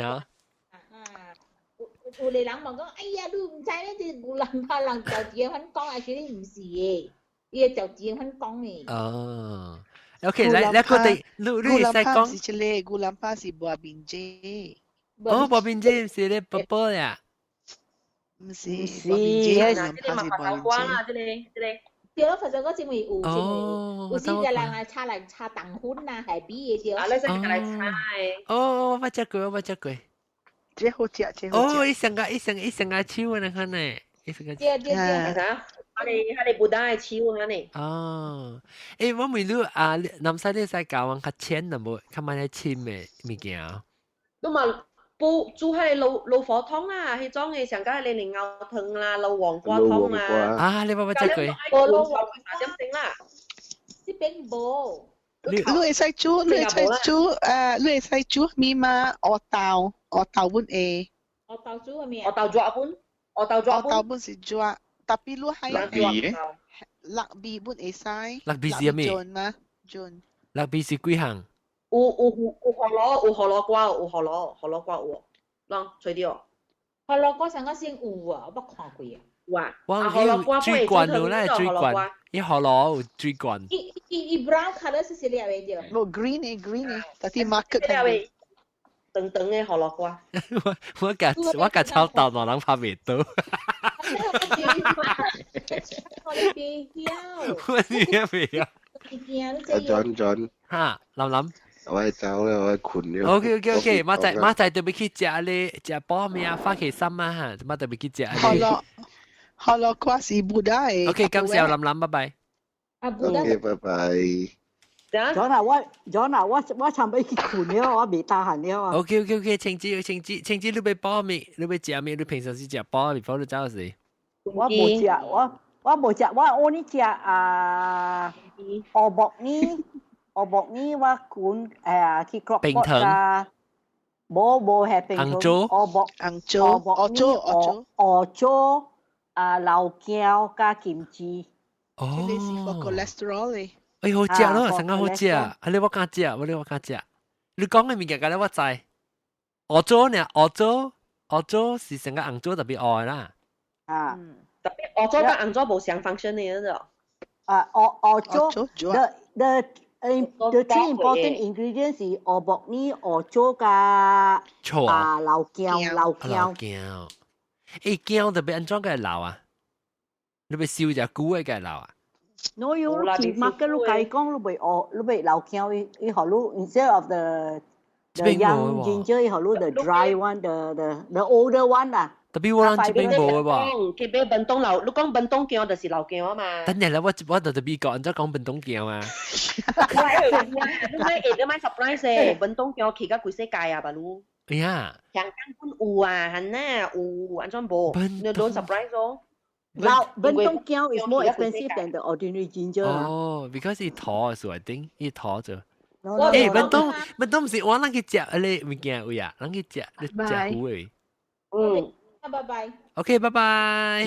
有啲人問講，哎呀，你唔知呢啲古蘭帕人就自己肯講，其實唔是嘅，伊就自己肯講嘅。哦。OK，嚟個地，你使講。是出嚟，古蘭帕是薄邊啫。哦，薄邊啫，是咧薄薄呀。唔是，薄邊啫，古蘭帕是薄邊啫。對咯，佛手瓜先會有先會，有時就人係炒蛋粉啊，係比嘅啲。啊，你使嚟炒嘅。哦，我食過。這好食，哦，一成個超啊，你看呢？一成個。我哋布達係超啊你。哦，誒，我問你啊，南西你使教我較淺有冇？較慢啲淺嘅物件啊？咁啊，煮喺老火湯啊，迄種嘅上加係蓮藕湯啦，老黃瓜湯啊。啊，你冇食過？老黃瓜點整啦？呢邊冇。你會使煮咪嘛？鵝豆本誒。鵝豆煮係咩？鵝豆本是煮。tapi lu hay lakbi pun esai lakbi是咩？John lakbi是幾行？有荷蘿瓜，啷隨啲哦。荷蘿瓜上個先有啊，我冇看過啊。哇！荷蘿瓜最慣啦，最慣。一荷蘿最慣。一 brown color 是咩嚟嘅？no green 但係 market 係長嘅荷蘿瓜。我夾炒豆我諗拍未到。我哋別曉。我哋未啊。John 嚇，諗。我係走啦，我係困咗。OK，馬仔特別去食咧，食波咩啊？花旗參啊嚇，馬特別去食。荷蘿瓜是布達嘅。OK，感謝諗，拜拜。OK，拜拜。咗啦，我差唔多去困了，我未得閒了啊。OK，青子，你俾波未？你俾食咩？你平常時食波，你放你走時。我冇食，我冇食，我only食河薄呢，我管去 crop 啊，冇係平常。紅椒老姜加kimchi。哦。呢啲是 for cholesterol 嘅。哎，好食咯，成個好食，係你我敢食，你講嘅物件，我知。澳洲呢？澳洲是成個紅椒特別愛啦。啊，特別澳洲跟紅椒冇相 function 嘅嗰澳洲 the three important ingredients 是澳薄呢、澳洲加老姜。誒，姜特別安裝嘅老啊，你咪燒隻菇嘅嘅老啊。No, you keep market lu kai kong lu bei lau kiao i halu instead of the young ginger i halu the dry one the older one lah. Tapi orang Jepang冇吧？佢俾笨東流，你講笨東姜就是老姜啊嘛。等陣啦，我就特別講，就講笨東姜啊。你買 surprise 誒，笨東姜佢而家幾世界啊，吧lu？哎呀，香港本有啊，係呢有安裝冇？你攞 surprise 哦。Bentong kiao is more expensive than the ordinary ginger. Oh, because it tall, so I think it tall 啫。誒，bentong 唔是我諗佢食咧物件有呀，諗佢食你食糊誒。拜拜。OK，拜拜。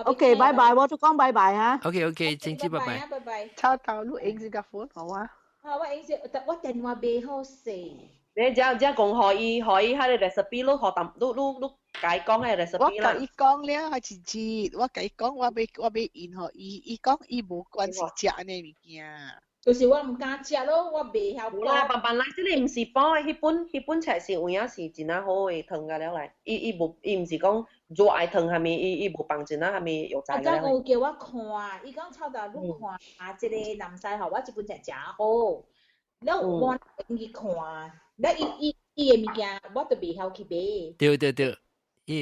OK，拜拜，我都講拜拜嚇。OK，請知拜拜。拜拜。抄到錄影先個款好啊。我影先，我電話未好勢。你只講可以喺啲 recipe 咯，學淡碌解講嘅 recipe 啦。我講了係自己，我講我俾言學，伊講伊無關是食呢物件。就是我唔敢食咯，我袂晓。有啦，慢慢来，即个毋是煲诶，迄本菜是有影是真啊好诶汤个了来，伊毋是讲热爱汤下面，伊无放真啊下面药材个了。有叫我看，伊讲臭豆你看啊，即个南西吼，我即本食真好。了我去看，了伊诶物件我都袂晓去买。对，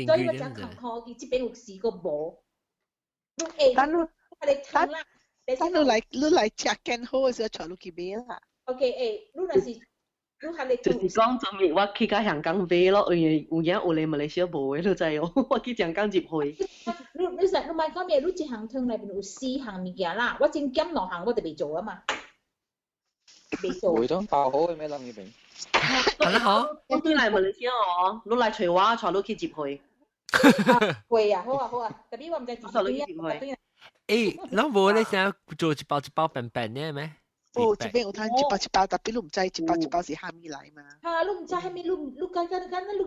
所以我才看伊即边有时个无。等你来食更好嘅時候，全部去買啦。OK， 你若是就是講做咩？我去到香港買咯，因為有嚟馬來西亞無嘅，你知哦？我去香港入去。你莫講咩？你一項湯內面有4項物件啦，我真減2項我就未做啊嘛。未做。會當爆好嘅咩諗呢邊？係啦好。我對嚟馬來西亞哦，你嚟隨我，帶你去入去。會啊，好啊，特別我唔知自己去。咱無你想做一包便便嘅咩？哦，這邊有攤一包，特別你唔知一包是蝦米來嘛？嚇，你唔知蝦米，你你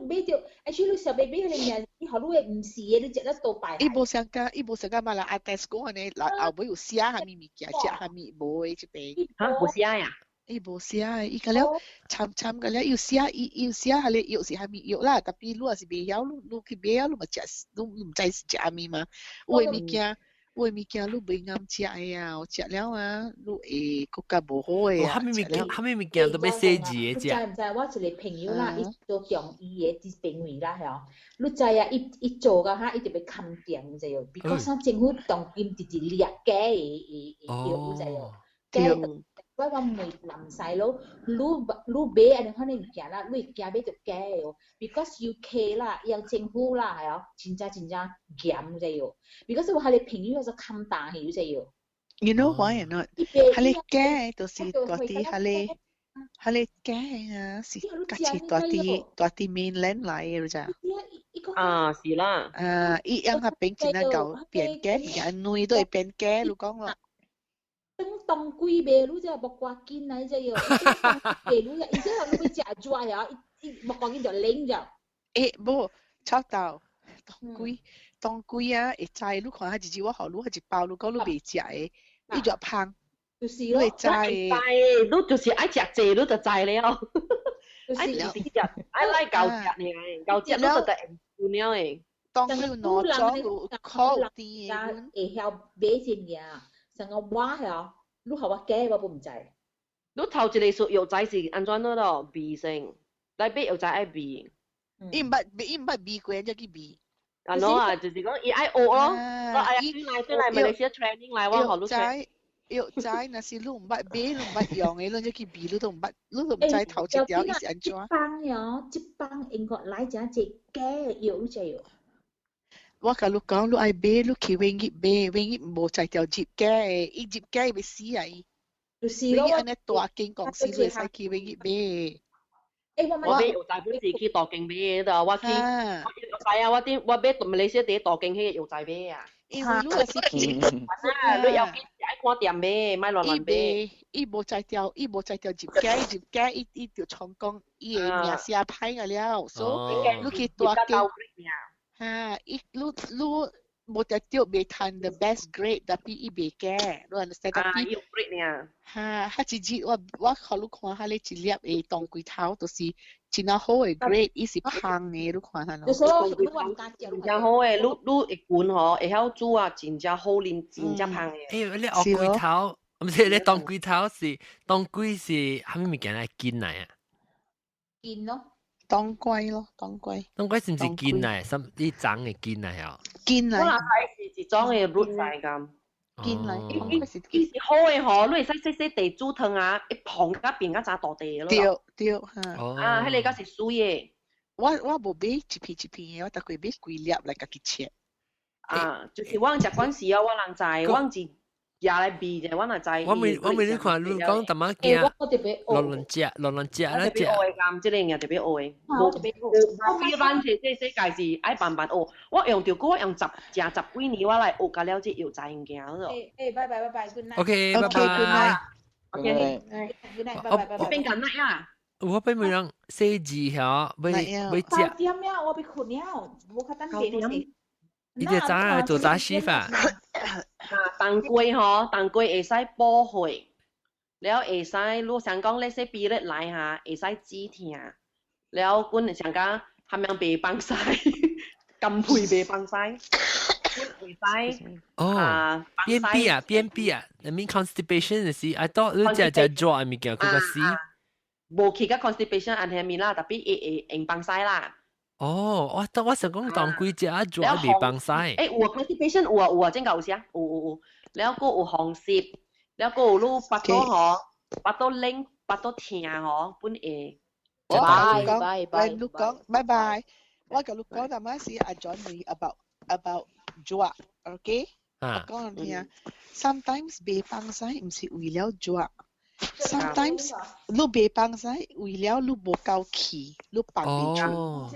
買着，你小 baby 嗰啲你學你嘅唔是嘅，你食得到敗。伊無相干嘛啦？阿 Tesco 呢，後尾有寫蝦米物件，食蝦米無嘅這邊。嚇，無寫呀？伊無寫，伊個了參個了，要寫下咧，藥是蝦米藥啦，特別你若是未曉，你去買啊，你咪食，你唔知是食蝦米嘛？有嘅物件。有誒物件你袂啱食誒啊，食了啊，你會更加無好誒啊。蝦米物件都要寫字嘅啫。唔知，我一個朋友啦，伊做中醫嘅啲病位啦，係哦。你知啊，伊做個嚇，伊特別襟掂就係，because 政府當金直列假嘅藥就係，假。我唔會淋晒咯，你買安尼可能物件啦，你驚買就假嘅 ，because UK 啦，有政府啦，係哦，真正嚴就係 ，because 我係你朋友就襟大氣就係。You know why or not？係你假就是嗰啲係你假啊，是家己大啲 mainland 來嘅咋？啊，是啦。啊，伊樣下變真係夠變假，人類都係變假，你講咯。當歸味，你真係木瓜筋嚟啫要，味你，而且你會食咗呀，木瓜筋就冷咗。無炒豆當歸啊，會知你看下自己我學你一包，你講你未食嘅，伊就香，就是咯，會知。你就是愛食濟，你就知了。愛食啲食，愛來夠食呢，夠食你就得唔了誒。當歸攞咗有烤啲嘅，會曉買先嘅。成個話係啊，你學我假我都唔知。你頭一個說藥材是安怎的咯？味性，來買藥材愛味。伊唔捌味過，才去味。啊喏啊，就是講伊愛學咯。我哎呀，對來馬來西亞 training 來，我學你學。藥材那是你唔捌買，你唔捌用嘅，你才去味，你都唔知頭一條伊是安怎。一幫英國來只隻假藥你知yok。我甲你講，你愛買，你去永業買，永業無在條接假嘅，伊接假會死啊伊。就是咯，安尼大間公司你會使去永業買。我買藥材本是去大間買嘅，我去，我係啊，我買馬來西亞第一大間迄個藥材買啊。因為你若是去，你要去愛看店買，買亂買。伊無在條接假，伊條廠工，伊嘅名聲歹個了，所以你去大間。Ha, lu model tiup betan the best grade tapi i beke. Lu understand tapi grade nya. Ha, ha ji wa kalau kwan ha le ji liap tong kui thao to si china ho grade i si phang ne lu kwan ha no.真好诶，你会管吼，会晓煮啊，真正好啉，真正香诶。你學龜頭，唔是你當龜頭是當龜是蝦米物件嚟筋嚟啊？筋咯。當歸咯，當歸是唔是筋嚟？什啲長嘅筋嚟啊？筋嚟。我嗱睇是一種嘅肉嚟咁。筋嚟，伊是好嘅嗬，你會使細細地煮湯啊，一碰甲變甲炸大地咯。對嚇。啊，迄個甲是水嘅。我無買一片嘅，我大概買幾粒嚟家己切。啊，就是我食關係啊，我人知，我是。也來味嘅，我哪知？我未看你講點樣驚？落人食啦食。特別學嘅咁，即個嘢特別學嘅。我一般即界是愛慢慢學。我用條我用10幾年，我來學甲了即藥材物件咯。拜拜 good night。OK， 拜拜。OK， good night， 拜拜。邊間乜呀？我俾每人寫字嚇，未食。9點了，我被困了，冇較等8點。你就早上做早洗法。當歸吼，當歸會使補血， แล้ว會使你想講你些比率來下會使止痛，แล้วคุณ想講係咪被幫晒，咁配被幫晒，會使便秘啊 I mean constipation 是 I thought 你只抓物件佢個死。無去個 constipation 安係咪啦，特別會幫晒啦。哦，我想講當幾隻抓未幫晒。有 constipation 有啊，真夠有啊，有，แล้วก็有紅舌，แล้วก็有巴肚嗬，巴肚冷，巴肚痛嗬，本會。拜拜。我跟你講，那麼是阿 John 你 about 抓 ，OK？ 我講你聽 ，sometimes 被幫晒唔是為了抓。Sometimes 你被幫晒為了你無夠氣，你幫唔住，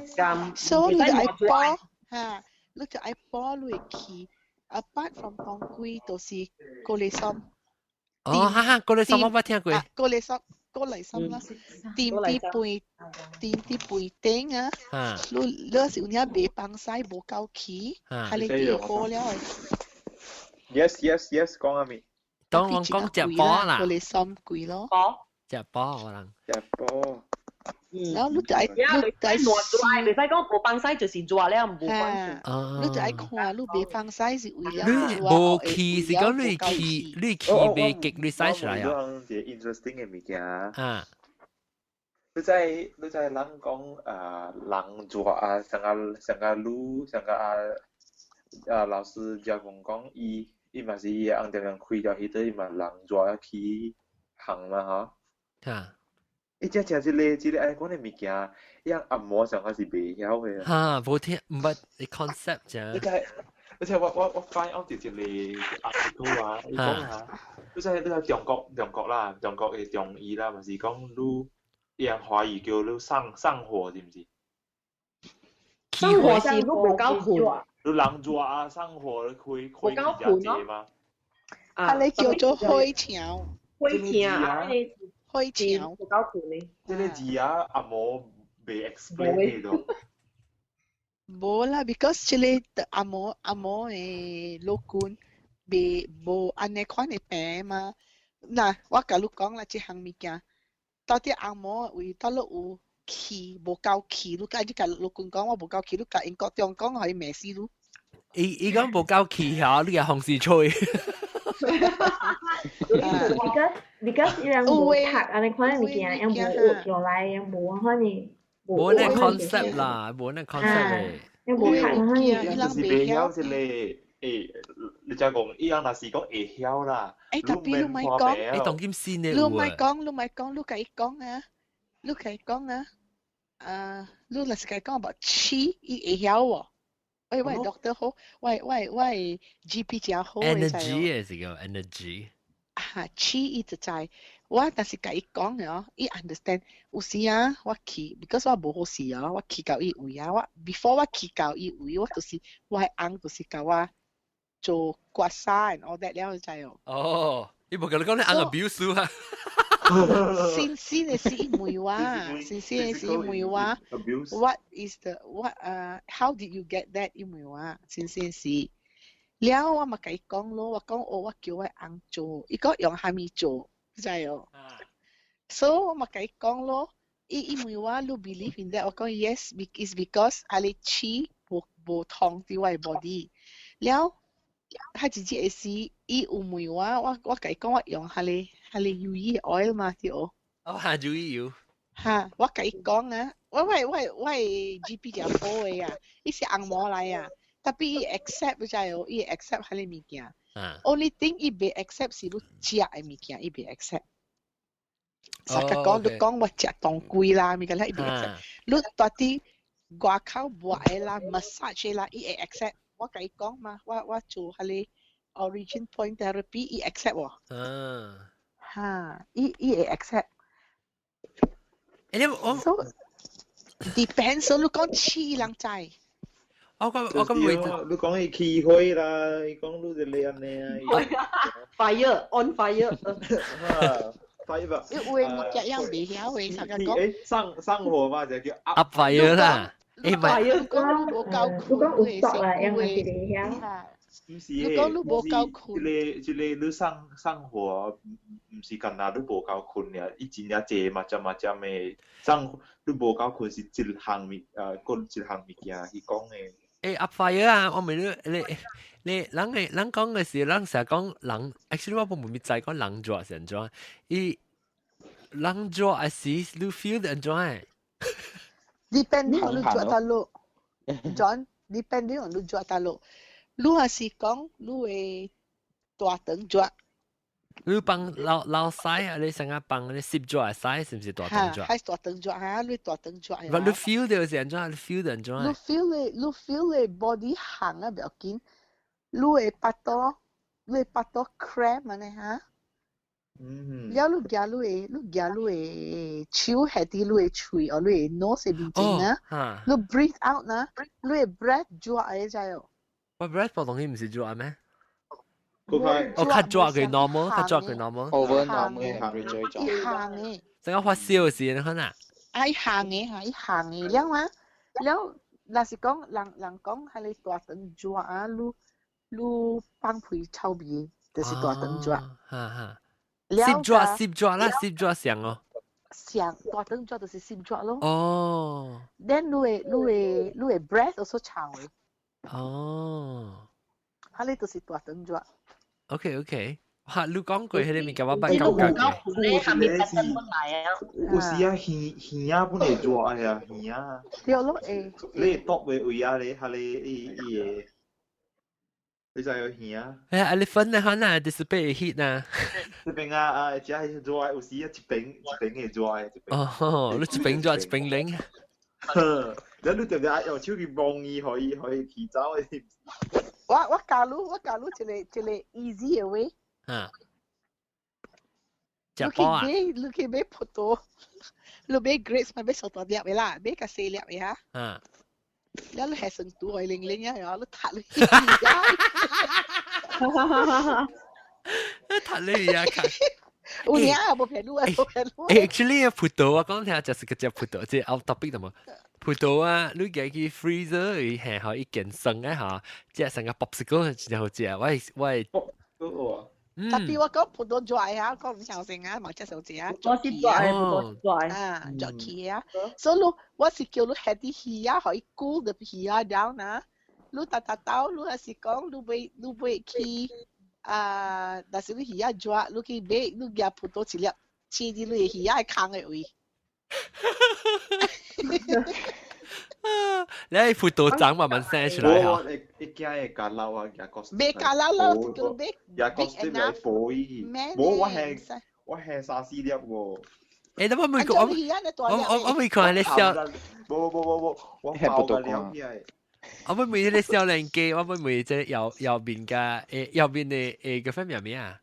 所以你就愛幫嚇，你就愛幫你嘅氣。Apart from 當歸，就是高麗參。哦，哈，高麗參我冇聽過。高麗參啦，點啲背頂啊，你是有啲被幫晒無夠氣，係你啲好了。Yes，講阿咪。當我講隻波啦，高麗參貴咯。隻波可能。隻波。然後你就愛，你使講無幫晒就是抓了，唔關事。你就愛看，你別幫晒是為了無氣是講你氣未激你使出來啊。我講啲 interesting 嘅物件啊。你知人講人抓啊，成個路，成個老師教講伊嘛是伊按點樣開掉迄個伊嘛人抓去行嘛嚇。伊只即個愛講嘅物件，伊按摩上係袂曉嘅。嚇，無聽，唔係你 concept 啫。你睇我翻我直接嚟 article 啊，伊講嚇，你睇中國啦，中國嘅中醫啦，咪是講你伊按華語叫你上火，知唔知？上火是你無夠困。你人抓啊，上火你開比較濟嘛？你叫做開潮。開潮啊！開潮。無夠困呢？即個字啊，阿冇未 explain 呢度。冇啦 ，because 即個阿冇誒老官未冇安尼款嘅病嘛。嗱，我甲你講啦，即項物件，到底阿冇為到你有氣無夠氣，你甲老官講我無夠氣，你甲英國中講可以咩事lu？伊講無夠氣嚇，你係紅絲吹。because 伊人無讀安尼款嘅物件，人無學落來，人無可能無那 concept 啦，無那 concept 嘅。人無讀可能。就是袂曉即個你就講伊人若是講會曉啦。特別你咪講，你當今先嘅你咪講，你甲伊講啊，你若是甲伊講about 氣，伊會曉喎。喂 doctor 好，喂 GP 真好。energy 係是個 energy。氣伊就知，我但是甲伊講嘅，伊 understand。有時啊，我去 ，because 我無好事啊，我去到伊位啊，我 before 我去到伊位，我就是我係翁，就是甲我做刮痧 and all that 了，你知哦。哦，你無甲你講你翁個表叔啊？先嘅是因為話，先嘅是因為話 ，what is the how did you get that 因為話，先是。了我咪甲伊講咯，我講我叫我翁做，伊講用蝦米做，知哦。所以我咪甲伊講咯，因為我你 believe in that，我講 yes is because 阿你氣無通啲我 body， 了。佢自己嘅事，伊有問我甲伊講我用下你油衣 oil 嘛，對哦。嚇油衣油。嚇，我甲伊講啊，我 GP 就好嘅啊，伊是按摩嚟啊，特別伊 accept 就係哦，伊 accept 下你物件。Only thing 伊未 accept 是你食嘅物件，伊未 accept。實際講，你講我食當歸啦，物件啦，伊未 accept。你到底外口抹嘅啦 ，massage 啦，伊會 accept。我甲伊講嘛，我做下你 origin point therapy， 伊 accept 喎。嚇，伊會 accept。So depends， 你講氣人知。我講你講伊氣灰啦，伊講你就你安尼啊。Fire on fire。fire 吧。因為物件樣未曉嘅，實際講。上火嘛就叫 up fire 啦。誒唔係，講有夠有讀啦，因為是會曉。唔是誒，即個你生活唔是干那你無夠困呀，伊真正濟嘛針誒，你無夠困是一項物件，伊講誒。阿輝啊，我問你人講嘅時，人成日講人 ，actually 我唔知講人做係點做，伊人做係時你 feel 點做？Depending on 你做得路 ，John，depending on 你做得路，你係是講你會大長做。你幫老細啊，你成日幫你攝做係細，是唔是大長做？係大長做啊，你大長做啊。你 feel 到係點做？你 feel 點做？你 feel 你 body 行啊，唔要緊。你會巴多 cramp 啊，你嚇。แล้วลูกยาลูชิว head ที่ลูกช่วยอ๋อลูก nose จริงๆนะลูก breathe out นะลูก breath จั่วอะไรใจอ๋อว่า breath 當然唔是จั่ว咩我較จั่ว佢 normal 較จั่ว佢 normal over normal temperature 一行嘅成個發燒時你看啊一行嘅แล้ว嘛แล้ว嗱是講人講係你大等จั่ว啊ลูก幫佢臭味就是大等จั่ว攝抓啦，攝抓上哦。上大等抓就是攝抓咯。哦。Then 你會 breath also 長嘅。哦。嚇你就是大等抓。OK。嚇，你講過迄個物件我捌感覺嘅。你下面特登本來啊。有時啊，魚啊本嚟抓呀，魚啊。對咯誒。你剁嘅位啊，你係你你就有魚啊？你分咧可能就是被 hit 啊。一邊啊，只係抓，有時一邊嘅抓。哦，你一邊抓一邊領。然後你就係用手去幫伊，可以提早嘅。我教你一個 easy 嘅 way。食包啊？你去買葡萄，你買 grapes 咪買熟多粒嘅啦，買個細粒嘅嚇。แล้วเราแห่สังตัวไอ้เล็งๆเนี่ยเหรอแล้วถัดเลยถัดเลยอ่ะค่ะอุ้ยเนี่ยบ่แพ้รู้actually 葡萄啊講聽就是個隻葡萄即係 out topic 嘛葡萄啊你嘅去 freezer 佢係可以健身嘅嚇即係成個 popsicle 就好似啊喂特別我講葡萄拽啊，講唔上成啊，冇隻手指啊，我是拽，葡萄拽啊，拽起啊，所以我是叫你 head 啲氣啊，可以 cool 啲氣啊 down 啊，你打到，你係是講你會去啊，但是你氣啊拽，你去買你夾葡萄一粒，黐啲你氣啊扛嘅位。你喺葡萄長慢慢生出來嚇。你驚係假撈啊，假角色。咩假撈咯？叫咩？假角色嚟火伊。冇，我係30粒喎。誒，我未講你笑。冇，我爆嘅了嘅。我未你笑人機，我未即係右邊嘅右邊嘅個分咩啊？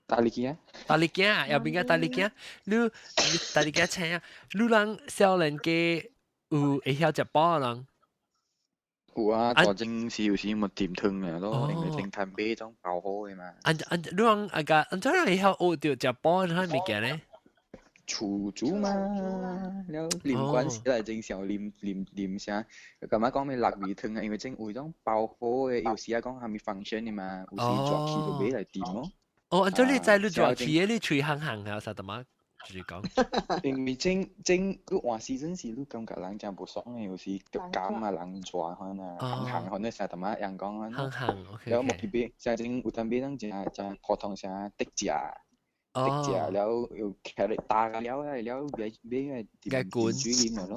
大力嘅，右邊嘅大力嘅，你大力嘅請啊，你讓笑人機。有會曉食飽人，有啊，大正時有時冇點湯嘅咯，因為正碳杯種爆好嘅嘛。你講怎樣會曉學到食飽呢物件咧？廚煮嘛，了連關係嚟正常黏啥，咁樣講咪辣味湯啊，因為正會種爆好嘅，有時啊講係咪 function 嘅嘛，有時抓起就俾嚟掂咯。哦，咁你知你抓起嘅，你吹行行啊，實得嗎？就是講，因為正你話時陣時，你感覺人真唔爽嘅，有時腳感啊，人抓可能行可能成日嘛人講啊，แล้ว冇幾邊，就正有陣邊人就普通成滴隻，แล้ว有 carrot 大嘅แล้ว俾嘅管煮鹽嚟咯。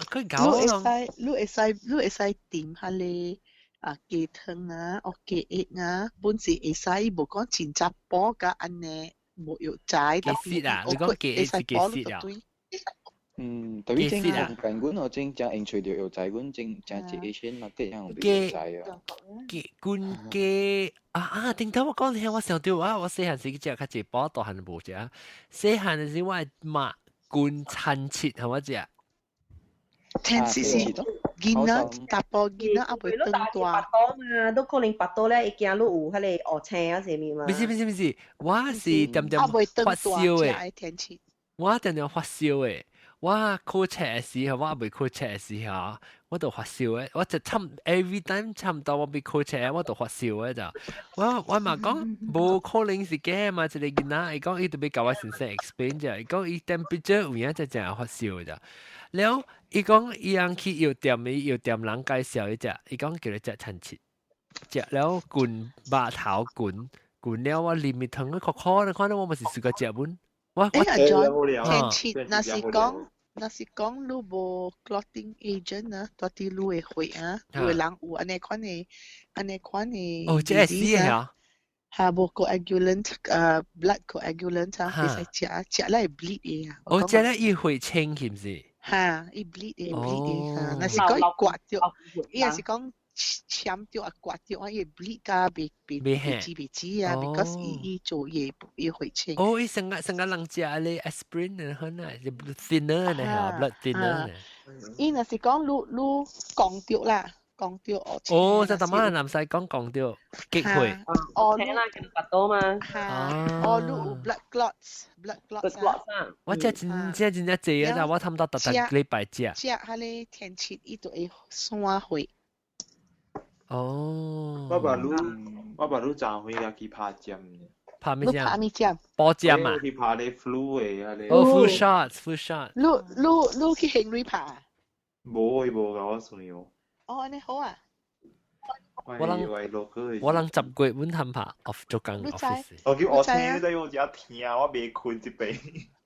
佢搞你會使點下你。啊，雞湯啊，哦雞翼啊，本時會使無講前雜波㗎，安尼冇有仔。雞絲啊，你講雞翼是雞絲啊？對於正根本我正興趣到有仔，本正一千或者樣別仔啊。雞啊！頂頭我講你，我想到我細漢時食較濟飽，大漢無食。細漢時我麥罐餐切係咪食？餐切是。囡仔大波囡仔也袂長大。嘛，都可能白刀咧，會驚你有迄個烏青啊，什麼嘛？不是，我是點發燒誒。我點發燒誒，我考車嘅時候，我未考車嘅時候，我就發燒嘅，我就every time 差唔多我未考車，我就發燒嘅就，我嘛講冇可能是假嘛，一個囡仔，伊講伊特別教我先生 explain 啫，伊講伊 temperature 有影就真係發燒嘅咋，然後伊講伊人去藥店人介紹伊隻，伊講叫你隻親切，食了滾肉頭滾了我連麵湯個殼你看到我咪是試過食本。我天切，那是講你無 clotting agent 啊，到底你會會啊，你會人有安尼款嘅，哦，這係啊，嚇無 coagulant blood coagulant 啊，你使食咧 bleed 嘅啊，哦，這咧伊會清係唔是？嚇，伊 bleed 嘅，嚇，那是講刮掉，伊係是講。簽掉啊，刮掉啊，伊 bleed 㗎，別知啊 ，because 伊做嘢伊會清。哦，伊成日人食咧 aspirin 嘅可能係 blood thinner 咧嚇 ，blood thinner 咧。伊若是講你降掉啦，降掉哦。哦，就咁啊，男仔講降掉，激會。哦，聽啦，見到多嘛。哦，你有 blood clots 啊。我真係濟啊！我差唔多特禮拜食。食下咧天氣，伊就會酸會。哦，我把路站回來去拍針，拍咩針？拍咩針？波針啊！去拍你 flu 嘅啊！哦 ，flu shot。你去Henry 拍啊？冇㗎，我算有。哦，你好啊！我能10個月本探拍 off 做工 office。我叫我聽都要只聽，我未困一邊。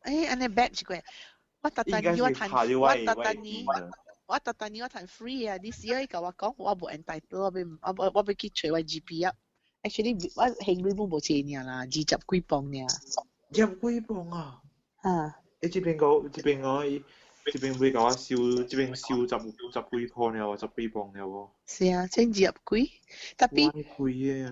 誒，安尼 batch 過，我特登要睇，我特登要睇 free 啊！你試可以甲我講，我無 entitled，我要去找我 GP 啊。Actually， 我行李冇錢爾啦，20幾磅爾。20幾磅啊！啊！這邊會甲我收，這邊收10幾磅了，10幾磅了喎。是啊，真20幾，特別貴嘅。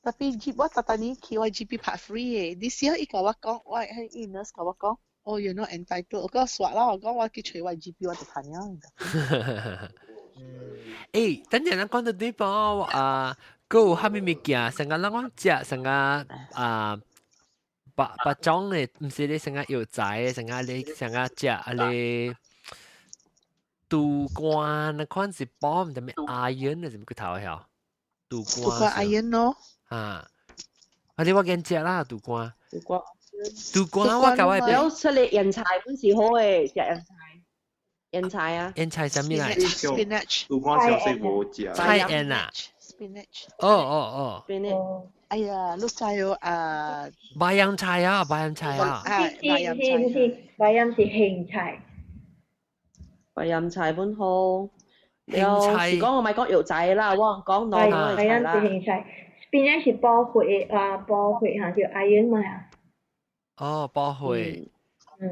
特別我特登去我 GP 拍 free 嘅，你試可以甲我講，我係 nurse 甲我講。哦，you're not entitled。我講說啦，我講我去找我 GP，我就睇樣。誒，等陣咱講到呢部啊，有蝦米物件？成個咱講食成個啊，白種嘅，唔是你成個藥材，成個你成個食啊你杜關，那款是包唔得咩 iron 啊？係咪個頭係？杜關 iron 咯。啊，你我見食啦，杜關。杜關我教我有出嚟人才本是好嘅，食人才啊！人才什麼嚟 ？spinach。杜關小細冇食。菜園啊 ？spinach。哦。spinach。哎呀，你知有啊？白洋菜啊！白洋菜是莧菜。白洋菜本好。莧菜。是講我咪講藥仔啦，我講內藥材啦。白洋是莧菜 ，spinach 是補血嚇，叫 iron 嘛嚇。哦，包會。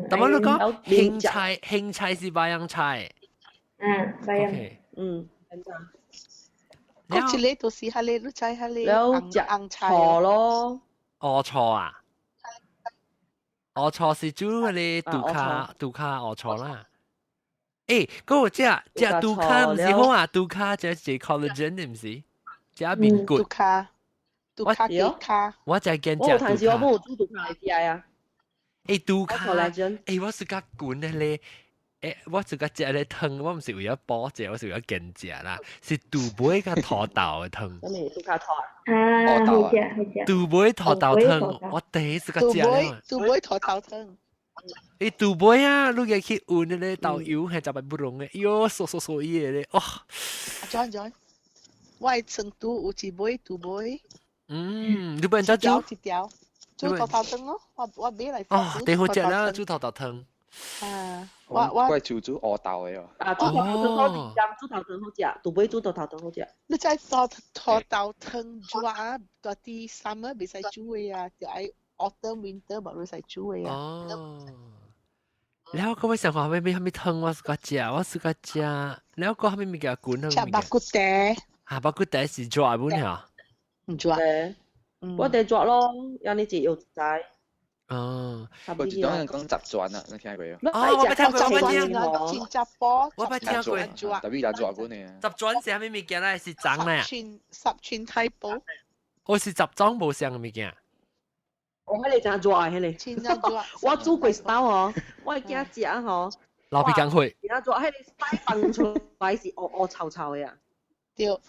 咁我都講莧菜是白洋菜。白洋。嗰一個就是下咧，你知下咧，紅菜咯。烏錯啊？烏錯是煮嗰啲杜卡烏錯啦。誒，嗰個隻杜卡唔是好啊？杜卡隻係 collagen 唔是？隻面骨。杜卡幾卡？我就係見隻杜卡。我有陣時我幫我煮杜卡嚟食啊。誒杜卡，我是甲滾的咧，我是甲食咧湯，我唔是為咗補食，我是為咗健食啦，是杜梅甲土豆嘅湯。咁你杜卡湯啊？好食。杜梅土豆湯，我第一次甲食咧。杜梅土豆湯。誒杜梅啊，你嘅去換嘅咧豆油係就係不容嘅，喲嗦嘢咧，哦。John， 我係成都有一杯杜梅。你不能再煮。煮頭頭湯咯，我買嚟。哦，你好食啦，煮頭頭湯。我係煮烏豆嘅喎。啊，煮頭頭湯好食，煮頭湯好食，杜梅煮頭頭湯好食。你真係土豆湯煮啊，嗰啲 summer 未使煮嘅啊，就係 autumn winter 冇未使煮嘅啊。哦。แล้วก็ไม่สั่งของไม่ทำไม่ทึงว่าสุกัจจาแล้วก็ทำไม่มีการกุนทำไม่มีการ บักกุเตะ บักกุเตะ是抓本เหรอ唔抓我哋抓咯，有你自由仔。哦，我知道人講雜轉啊，你聽過未？我不聽過，新加坡，我不聽過。特別有抓本嘅。雜轉是咩物件咧？是長咧？十寸太保。我是雜裝冇上嘅物件。我喺你就抓喺你。我煮過包嗬，我驚食嗬。老皮工會。而家做迄個西崩出來是烏臭臭嘅啊。對。特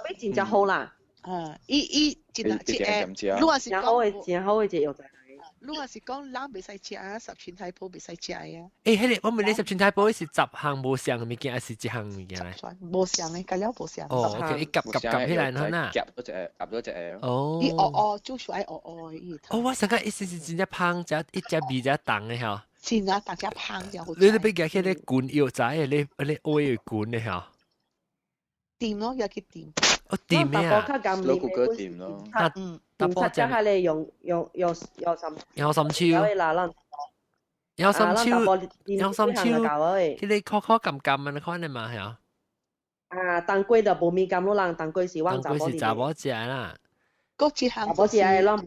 別真正好啦。伊真啊，如果是真好嘅，真好嘅隻藥材。如果是講人袂使食啊，十全太保袂使食啊。誒，迄個我問你十全太保是10項無相嘅物件，還是一項物件咧？無相嘅，加了無相。哦，OK，伊夾起來好呐。夾咗隻。哦。伊烏煮出來烏伊。哦，我想講伊是真正香，一隻味隻重嘅嗬。真啊，大家香就好。你俾佢迄個滾藥仔嘅，你煨嘅滾嘅嗬。掂咯，有去掂。哦，掂咩啊？攞谷歌掂咯。但係真係用深超。有深超，佢哋顆顆撳撳啊，看你嘛係啊。啊，當歸就冇味咁咯，人當歸是揾查某食啦。嗰一項就是咯，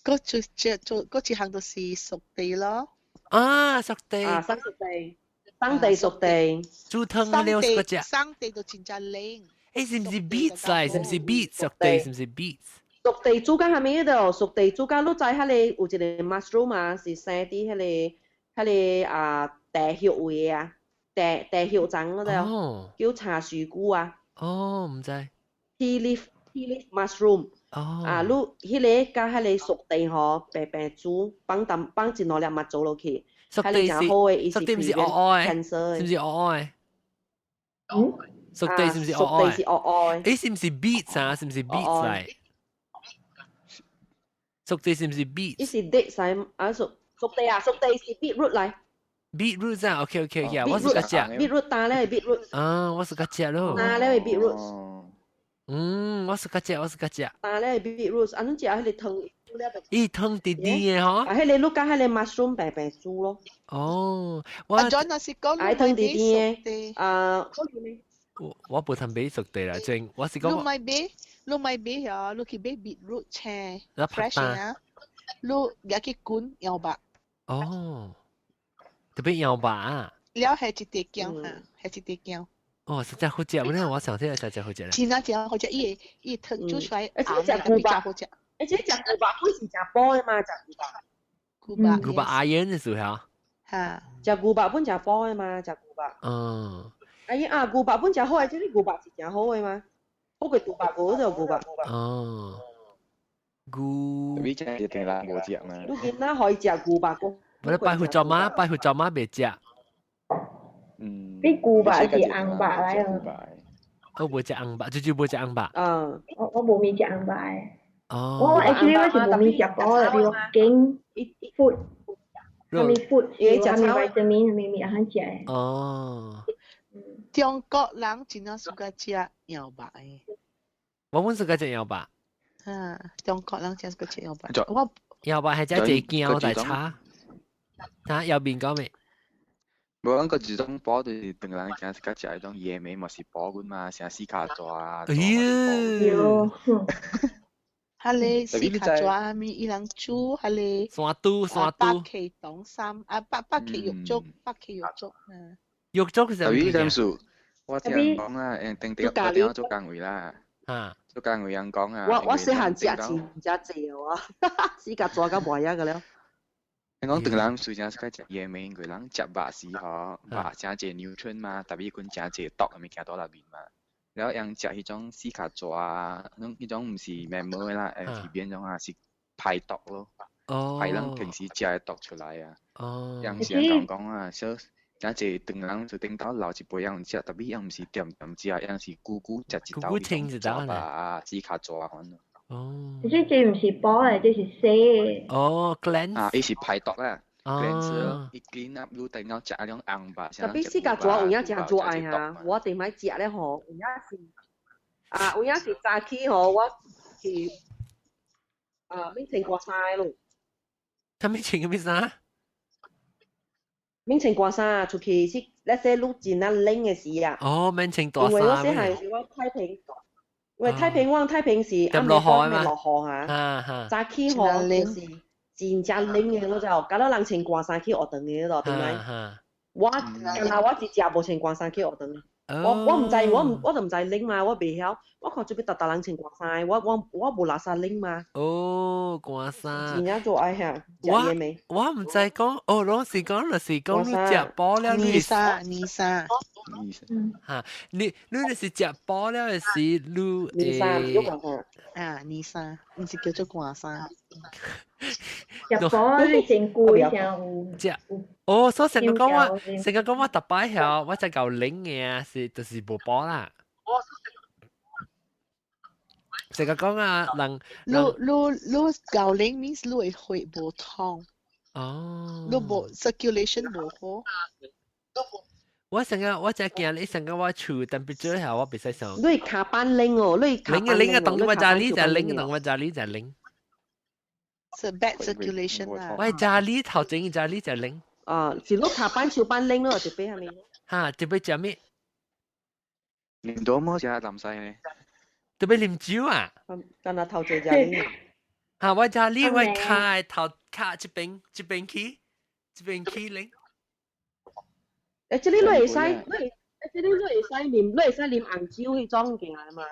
嗰一項就是熟地咯。啊，熟地。啊，生熟地，生地熟地。煮湯嗰啲嗰隻。生地就真正靚。誒，是唔是 beets 啊？是唔是 beets？熟地是唔是 beets？熟地煮緊係咪度？熟地煮緊，你知迄個有一個 mushroom 啊，是生啲迄個啊地葉位啊，地葉種嗰度叫茶樹菇啊。哦，唔知。tea leaf mushroom。哦。啊，你迄個加迄個熟地嗬，白煮，放一兩粒蜜棗落去，熟地是熟地唔是鵝愛，是唔是鵝愛？熟地是唔是鵝愛？熟地是鵝愛。誒，是唔是 beets 啊？是唔是 beets 嚟？熟地是唔是 beets？ 伊是 date 曬啊，熟地啊，熟地是 beetroot 嚟。beetroot 啊 ，OK， 我是個食。beetroot 打咧 beetroot。啊，我是個食咯。打咧 beetroot。我是個食。打咧 beetroot，啊，你食迄個湯。伊湯啲嘅嗬。啊，迄個你加迄個 mushroom 白煮咯。哦，我陣那是講湯啲嘅，啊，我冇談俾熟地啦，正我是講。你買啊，你去買 beetroot 青 fresh 啊，你入去滾搖白。哦，特別搖白啊。了係一碟薑嚇，係一碟薑。哦，實在好食，我想聽實在好食啦。真正好食，伊湯煮出來，而且食古巴好食。而且食古巴本是食補的嘛，食古巴。古巴阿煙嘅時候。嚇。食古巴本食補的嘛，食古巴。嗯。啊，古巴本食好嘅，即係古巴是正好嘅嘛。好過古巴嗰就古巴。哦。你只一定啦，冇食嘛。你見啦，可以食古巴個。我哋拜血做媽未食。啲古巴是硬白嚟啊。我冇食硬白，就冇食硬白。我冇味食硬白。哦。我 actually 我是冇味食過啦，比如經 food，係咪 food，係咪 vitamin，係咪咪肯食嘅。哦。中國人真係喜歡食搖白嘅。我本是個食搖白。中國人真係喜歡食搖白。我搖白係只薑大叉。嚇，右邊講未？冇講個自動波對定人講是個食嗰種野味，咪是波管嘛，成絲卡座啊。哎呀！係咧絲卡座啊，咪伊人煮係咧。山都。八旗黨參啊，八旗肉粥。肉粥其實。對於咁數，我聽人講啦，我點做工會啦。做工會人講啊。我細漢食真濟喎，絲卡座咁壞嘅了。聽講定人雖然係食野味，佢人食白絲嗬，白真濟 nutrient 嘛，特別佢真濟毒咪行到入面嘛。然後人食迄種絲卡座啊，迄種唔是咩咩啦，係邊種啊？是排毒咯，排人平時食嘅毒出來啊。人時人講啊，所真濟定人就頂到留一杯人食，特別人唔是點食，人是咕咕食一道啲做吧，絲卡座啊咁。哦，即唔是補嚟，即是瀉。哦 ，cleanse。啊，伊是排毒啊 ，cleanse，伊 clean up，你等下食嗰種硬白。特別絲卡座有影真做愛嚇，我哋買食咧嗬，有影是啊，有影是早起嗬，我是免穿過衫咯。他免穿咩衫？免穿過衫出去是那些路真啊冷嘅時啊。哦，免穿大衫。因為我細漢時我太平。因為太平時啱落雨嘛，落雨嚇，早起嗬就是真正冷嘅嗰就，搞到人穿寒衫去學堂嘅嗰度，點解？我是食無穿寒衫去學堂。我唔知，我就唔知拎嘛，我未曉。我看做邊特人穿寒衫，我冇垃圾拎嘛。哦，寒衫。真正做愛嚇，食嘢未？我唔知講，哦，老是講你食飽了，尼莎。嚇，你是食飽了的是你尼莎，唔是叫做寒衫。食飽你成攰上。哦，所以成個講我特擺曉，我只夠拎嘅就是無飽啦。成個講啊，你夠拎 means 你會血無通。哦。你無 circulation 無好。我只驚你成個我厝 temperature 下我別使上。你卡班拎哦，你拎啊，當我家裡就拎，當我家裡就拎。是 bad circulation 啦。我家裡頭前家裡就拎。是你卡班手班拎咯，就俾係咪？嚇，就俾食咩？飲多麼食淋曬呢？就俾啉酒啊！但係頭前就拎。嚇，我家裡我卡頭卡一邊去拎。這裡你會使啉紅酒去裝嘅嘛？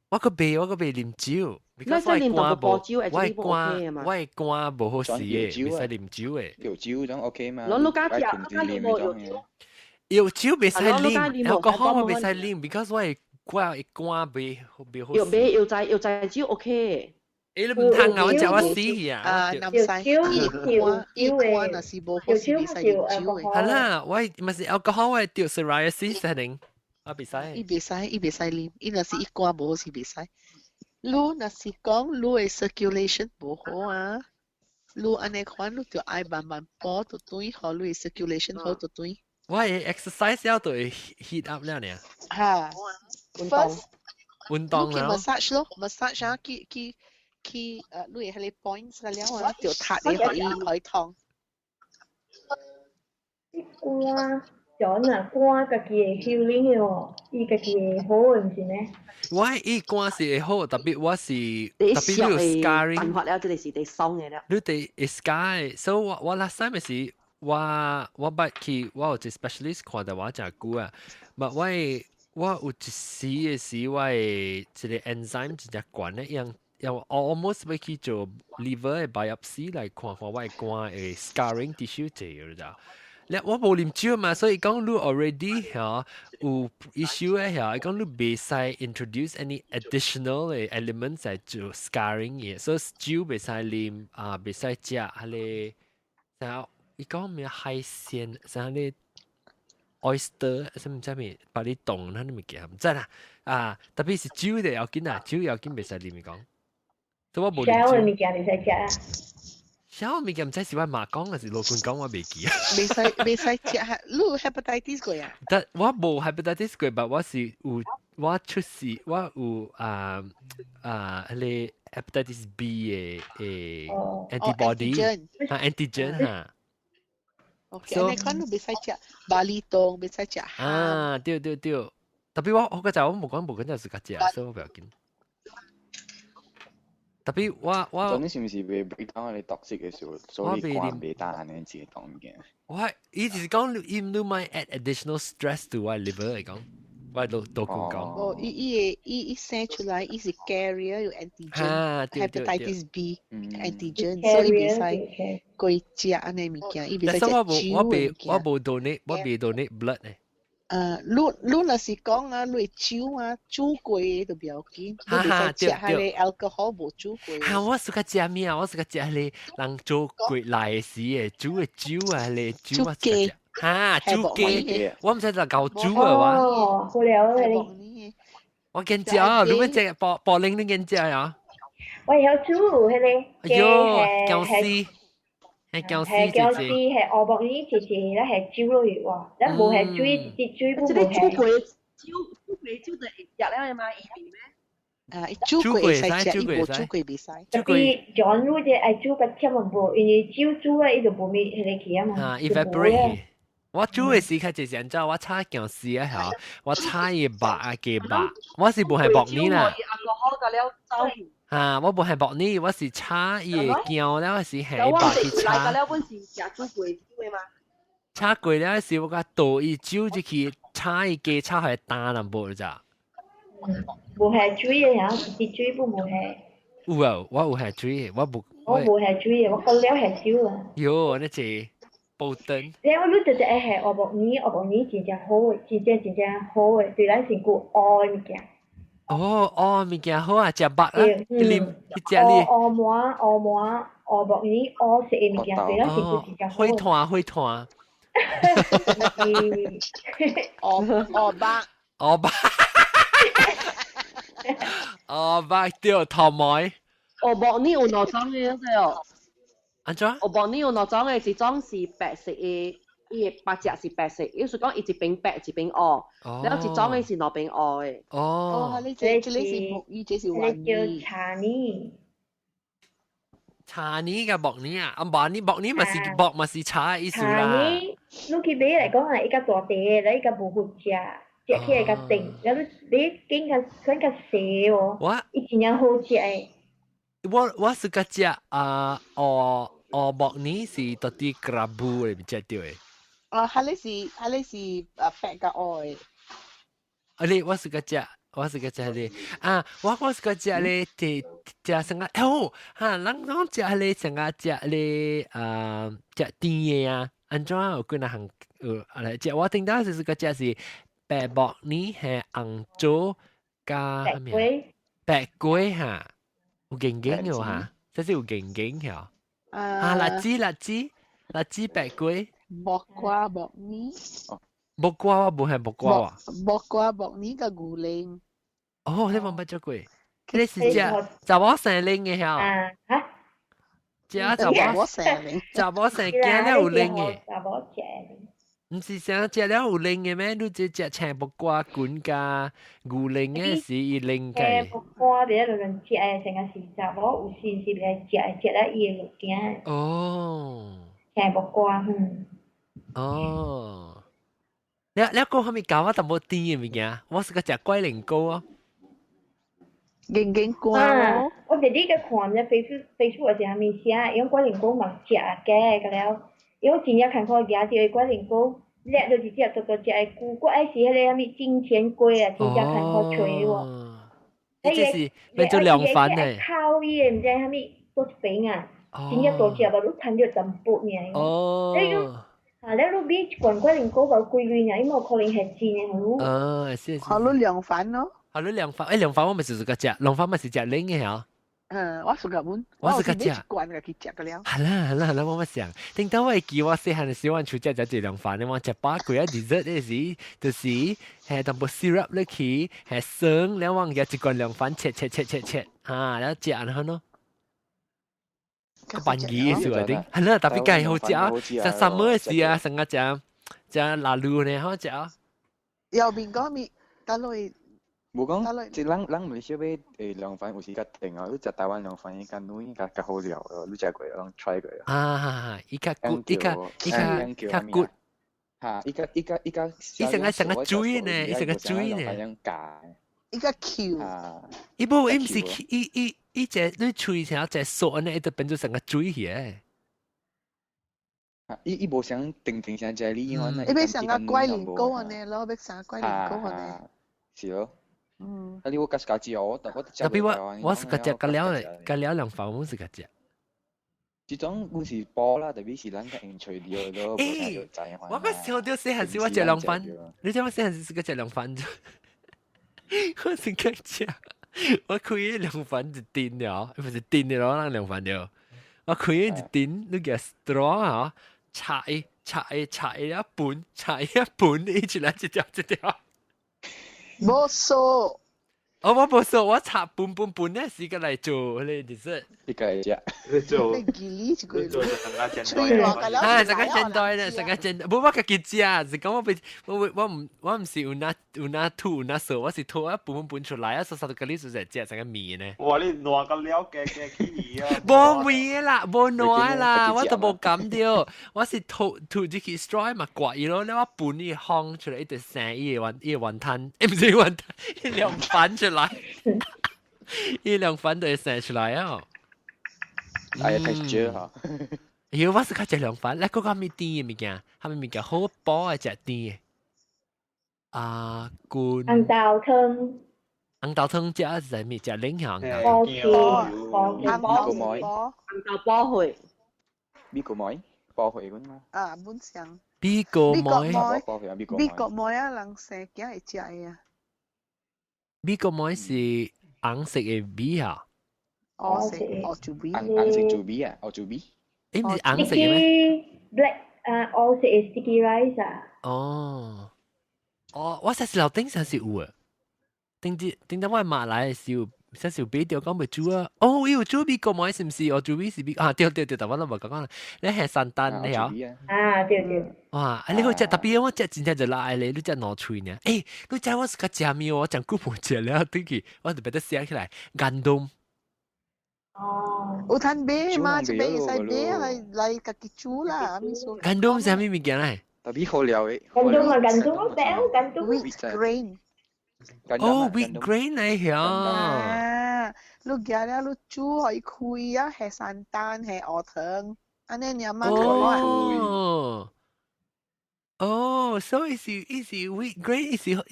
我個鼻啉酒，你使啉到個酒，我係肝無好事嘅，唔使啉酒嘅。有酒咁 OK 嘛？攞家啉冇有酒。有酒唔使啉，alcohol 我唔使啉 ，because 我係肝未好。要製酒 OK。你唔通啊！我就我死啊！男仔一罐那是無好事，唔使啉酒嘅。係啦，我咪是 alcohol 我係掉 psoriasis 係定？我別使。伊別使啉，伊若是一罐無好事別使。你若是講你嘅 circulation 無好啊，你安尼款你就愛慢慢補到對，好你嘅 circulation 好到對。我係 exercise 要對 heat up 了呢。嚇，運動啦。massage 咯 ，massage 啊，去你係你 points 嘅了啊，條塔你可以燙。肝咗啊，肝家己嘅 healing 嘅喎，伊家己嘅好嘅唔是咩？我伊肝是會好，特別我是特別你有 scarring。辦法了，這裡是地傷嘅了。你哋 scar，所以我 last time 是我捌去我有一 specialist 看到我真久啊，但我有一時嘅時我係一個 enzyme 真正懸咧樣。我 almost 要去做 liver 嘅 biopsy 來看我嘅肝嘅 scarring tissue 啫，咋？我冇啉酒嘛，所以講你 already 嚇有 issue 嘅嚇，講你未使 introduce any additional 嘅 elements 嚟做 scarring 嘅，所以酒未使啉啊，未使食係咧，然後伊講咩海鮮，像咧 oyster 什麼咩把你凍嗰啲物件，唔知啦啊，特別是酒嘅要緊啊，酒要緊未使啉咪講。所以我冇啉酒。小嘅物件你使食啊？小嘅物件唔知是我媽講還是老公講，我未記啊。未使食下，你有 hepatitis 過呀？但我冇 hepatitis 過，但我是有我出事，我有迄個 hepatitis B 嘅antibody antigen 嚇。OK，你講你未使食巴厘島，未使食蝦。啊，對。特別我嗰陣我冇講就自己食，所以我唔要緊。特別我咁你是唔是會 break down 你 toxic 嘅時候，所以肝未打你自己當嘅？我意思講你咪 add additional stress to 我 liver 嚟講，我都講。哦，伊生出來，伊是 carrier 有 antigen，hepatitis B antigen，所以伊袂使過食安尼物件，伊袂使食酒嘅。我冇 donate blood 咧。你若是講啊，你酒啊煮過就不要緊，你袂使食下咧 alcohol 無煮過。嚇！我自家食咩啊？我自家食咧人做過來時嘅煮嘅酒啊，咧酒我自家食。嚇！煮雞，我唔使就夠煮啊哇！哦，好了你。我見食啊，你乜隻薄玲你見食啊？我有煮迄個。哎呦，姜絲。係姜絲，係鵝薄呢姐姐咧係燒落去喎，一冇係追不冇係。煮過就食了嘛，伊邊咩？煮過會使食，伊冇煮過袂使。特別講嗰隻係煮不千萬步，因為煮咧伊就冇咩迄個氣啊嘛。evaporate。我煮嘅時佢就係知我炒姜絲啊嚇，我炒嘢白啊嘅白，我是冇係薄呢啦。我冇係薄呢，我是炒嘢姜咧，我是係白去炒。嚟到了本是食煮過煮嘅嘛。炒過了時我甲倒伊酒入去炒伊雞炒係打淡薄咋。無下水嘅嚇，啲水不無下。有啊，我有下水，我無。我無下水嘅，我講了下少啊。喲，你這布燈。你我你就係下鵝薄泥真正好嘅，真正好嘅，對咱身軀好嘅物件。哦，物件好啊，食肉啊，你食你。鵝膜、鵝薄泥、鵝食嘅物件，對咱身軀真正好。會團。鵝巴。鵝巴對頭梅。鵝薄泥有哪種嘅啫哦？安怎？鵝薄泥有哪種嘅？一種是白色嘅，伊個八隻是白色，意思講伊一邊白一邊黑，然後一種嘅是兩邊黑嘅。哦，你這是木魚，這是雲泥。叫茶泥。茶泥嘅木泥啊，木泥咪是木咪是茶意思啦。茶泥，你去買嚟講係一個大地嘅，你一個無好食，食起嚟個定，然後你見個想個蛇喎，伊真正好食嘅。我是個食木泥是到底格布嚟食到嘅。係你是白個愛。你我是個食咧我是個食咧，食成個人講食咧成個食咧食甜嘅啊，安怎有幾多行嚟食？我聽到是個食是白木泥係紅棗加白龜嚇。有勁嘅嚇，即係有勁嘅辣子白龜，木瓜木泥，木瓜我冇係木瓜啊，木瓜木泥嘅牛鈴。哦，你冇捌咗過？你是食查某生靈嘅嚇？食查某生驚了有靈嘅。唔是想食了有靈嘅咩？你只食青木瓜卷加牛靈嘅是伊靈嘅。木瓜啲就能食嘅，成個是雜貨，有時是嚟食咧伊個驚。哦。青木瓜，哦。你講係咪搞我淡薄甜嘅物件？我是個食龜苓膏啊。勁瓜。我哋呢個看咧Facebook 係咪寫？因龜苓膏嘛食嘅，個了。因為真正看看嘢啲龜苓膏，叻到直接做食嘅菇，我愛是迄個啥物金錢龜啊，真正看看吹喎。呢是咪做涼粉嘅？烤伊嘅唔知啥物多餅啊，真正大隻無？你睇到咁薄嘅。哦。你買一罐龜苓膏就貴啲呢，因為可能係真嘅。是。好你涼粉咯。好你涼粉，涼粉我咪是個食，涼粉咪是食冷嘅嚇。我是個本，我是個食，慣嘅去食個了。係啦，我想，聽到我記我細漢嘅時候，我出食涼飯，我食飽佢啊 dessert 嘅時，就是係淡薄 syrup 落去，係生，然後我嘅一罐涼飯切，然後食然後咯。個半夜嘅時候定，係啦，特別計好食啊，食什麼嘅時啊，成個食辣嚕呢，好食啊。右邊嗰面，等落去。冇講，即係人唔少俾涼粉有時較定啊，你食台灣涼粉依家你較好料咯，你食過人 try 過啊，依家 good，依家 good，嚇，依家，依成個水呢，依成個水呢，依家 Q，依部唔是依隻你吹成隻索呢，就變做成個水嘅。伊無想定成隻你安呢？伊要成個龜苓膏安尼咯，要成個龜苓膏安尼。是咯。你我夾只我特別我是個食個了涼飯，我是個食。這種我是煲啦，特別是咱個興趣啲咯。我個想到細漢時我食涼飯，你知我細漢時個食涼飯啫。我是個食，我開一涼飯就叮了，唔是叮的咯，那涼飯了。我開一叮，你個 straw 啊，拆一半，一起來一條。冇數，我冇數，我插半咧，是個嚟做你哋識。呢個嚟啫，你做成個現代咧，成個現代，冇我個結啫，是講我唔是有拿吐拿數，我是吐一半出來啊，實到嗰啲就係成個面呢。哇！你攞個了嘅起啊！冇面啦，冇攞啦，我都冇咁掉，我是吐入去 straw 嘛刮伊咯，你話半呢烘出嚟一條成伊個雲吞，唔是雲吞，一涼飯出來，一涼飯就成出來啊！哎呀，texture 嚇。有我是較食涼飯，你嗰個咪甜嘅物件，係咪物件好飽嘅食甜嘅？罐紅豆湯。紅豆湯食係咪食冷香？波橋，紅豆波去。邊個妹？波去咁嘛？本上。邊個妹？邊個妹啊？人成幾係食嘅？邊個妹是紅色嘅米啊？我食做米。紅色做米啊？我做米。誒唔係紅色嘅咩 ？Black 我食係 sticky rice 啊。我實時留頂上是有啊。頂到我馬來嘅時候，實時俾掉講未煮啊。要煮邊個妹是唔是？我做米是邊啊？對，但我都冇講講啦。你係聖誕你好。對。哇！你好食特別，我食真正就辣咧，你食攞脆呢？你知我是個食麵，我講久冇食了，對佢，我就俾得寫起來。間冬。有攤買嘛？就買使買嚟自己煮啦。間冬係咩物件咧？特別好料嘅。間冬 wheat grain。wheat grain 嚟㗎。你夾了你煮可以開啊，係聖誕係鵝湯，安尼你阿媽開。所以是 wheat grain 是外口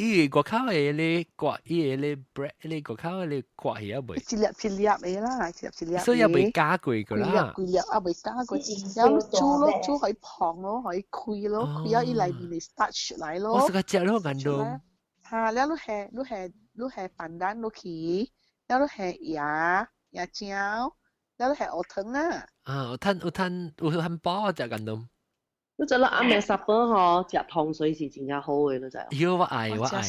嘅咧刮嘢咧 bread 咧外口咧刮嘢啊未？一粒嘅啦，一粒。所以未加過噶啦。幾粒啊未加過，有煮可以燙咯，可以開咯，開咗依裏面嚟 start 出嚟咯。我是個食咯間冬。แล้วลูกแห่ปั่นด้านลูกขีแล้วลูกแห่ยาเจียวแล้วลูกแห่อดถึงอ่ะ有攤包食間冬。你知啦，暗暝十本嗬，食糖水是真正好嘅，你知。有我愛。我特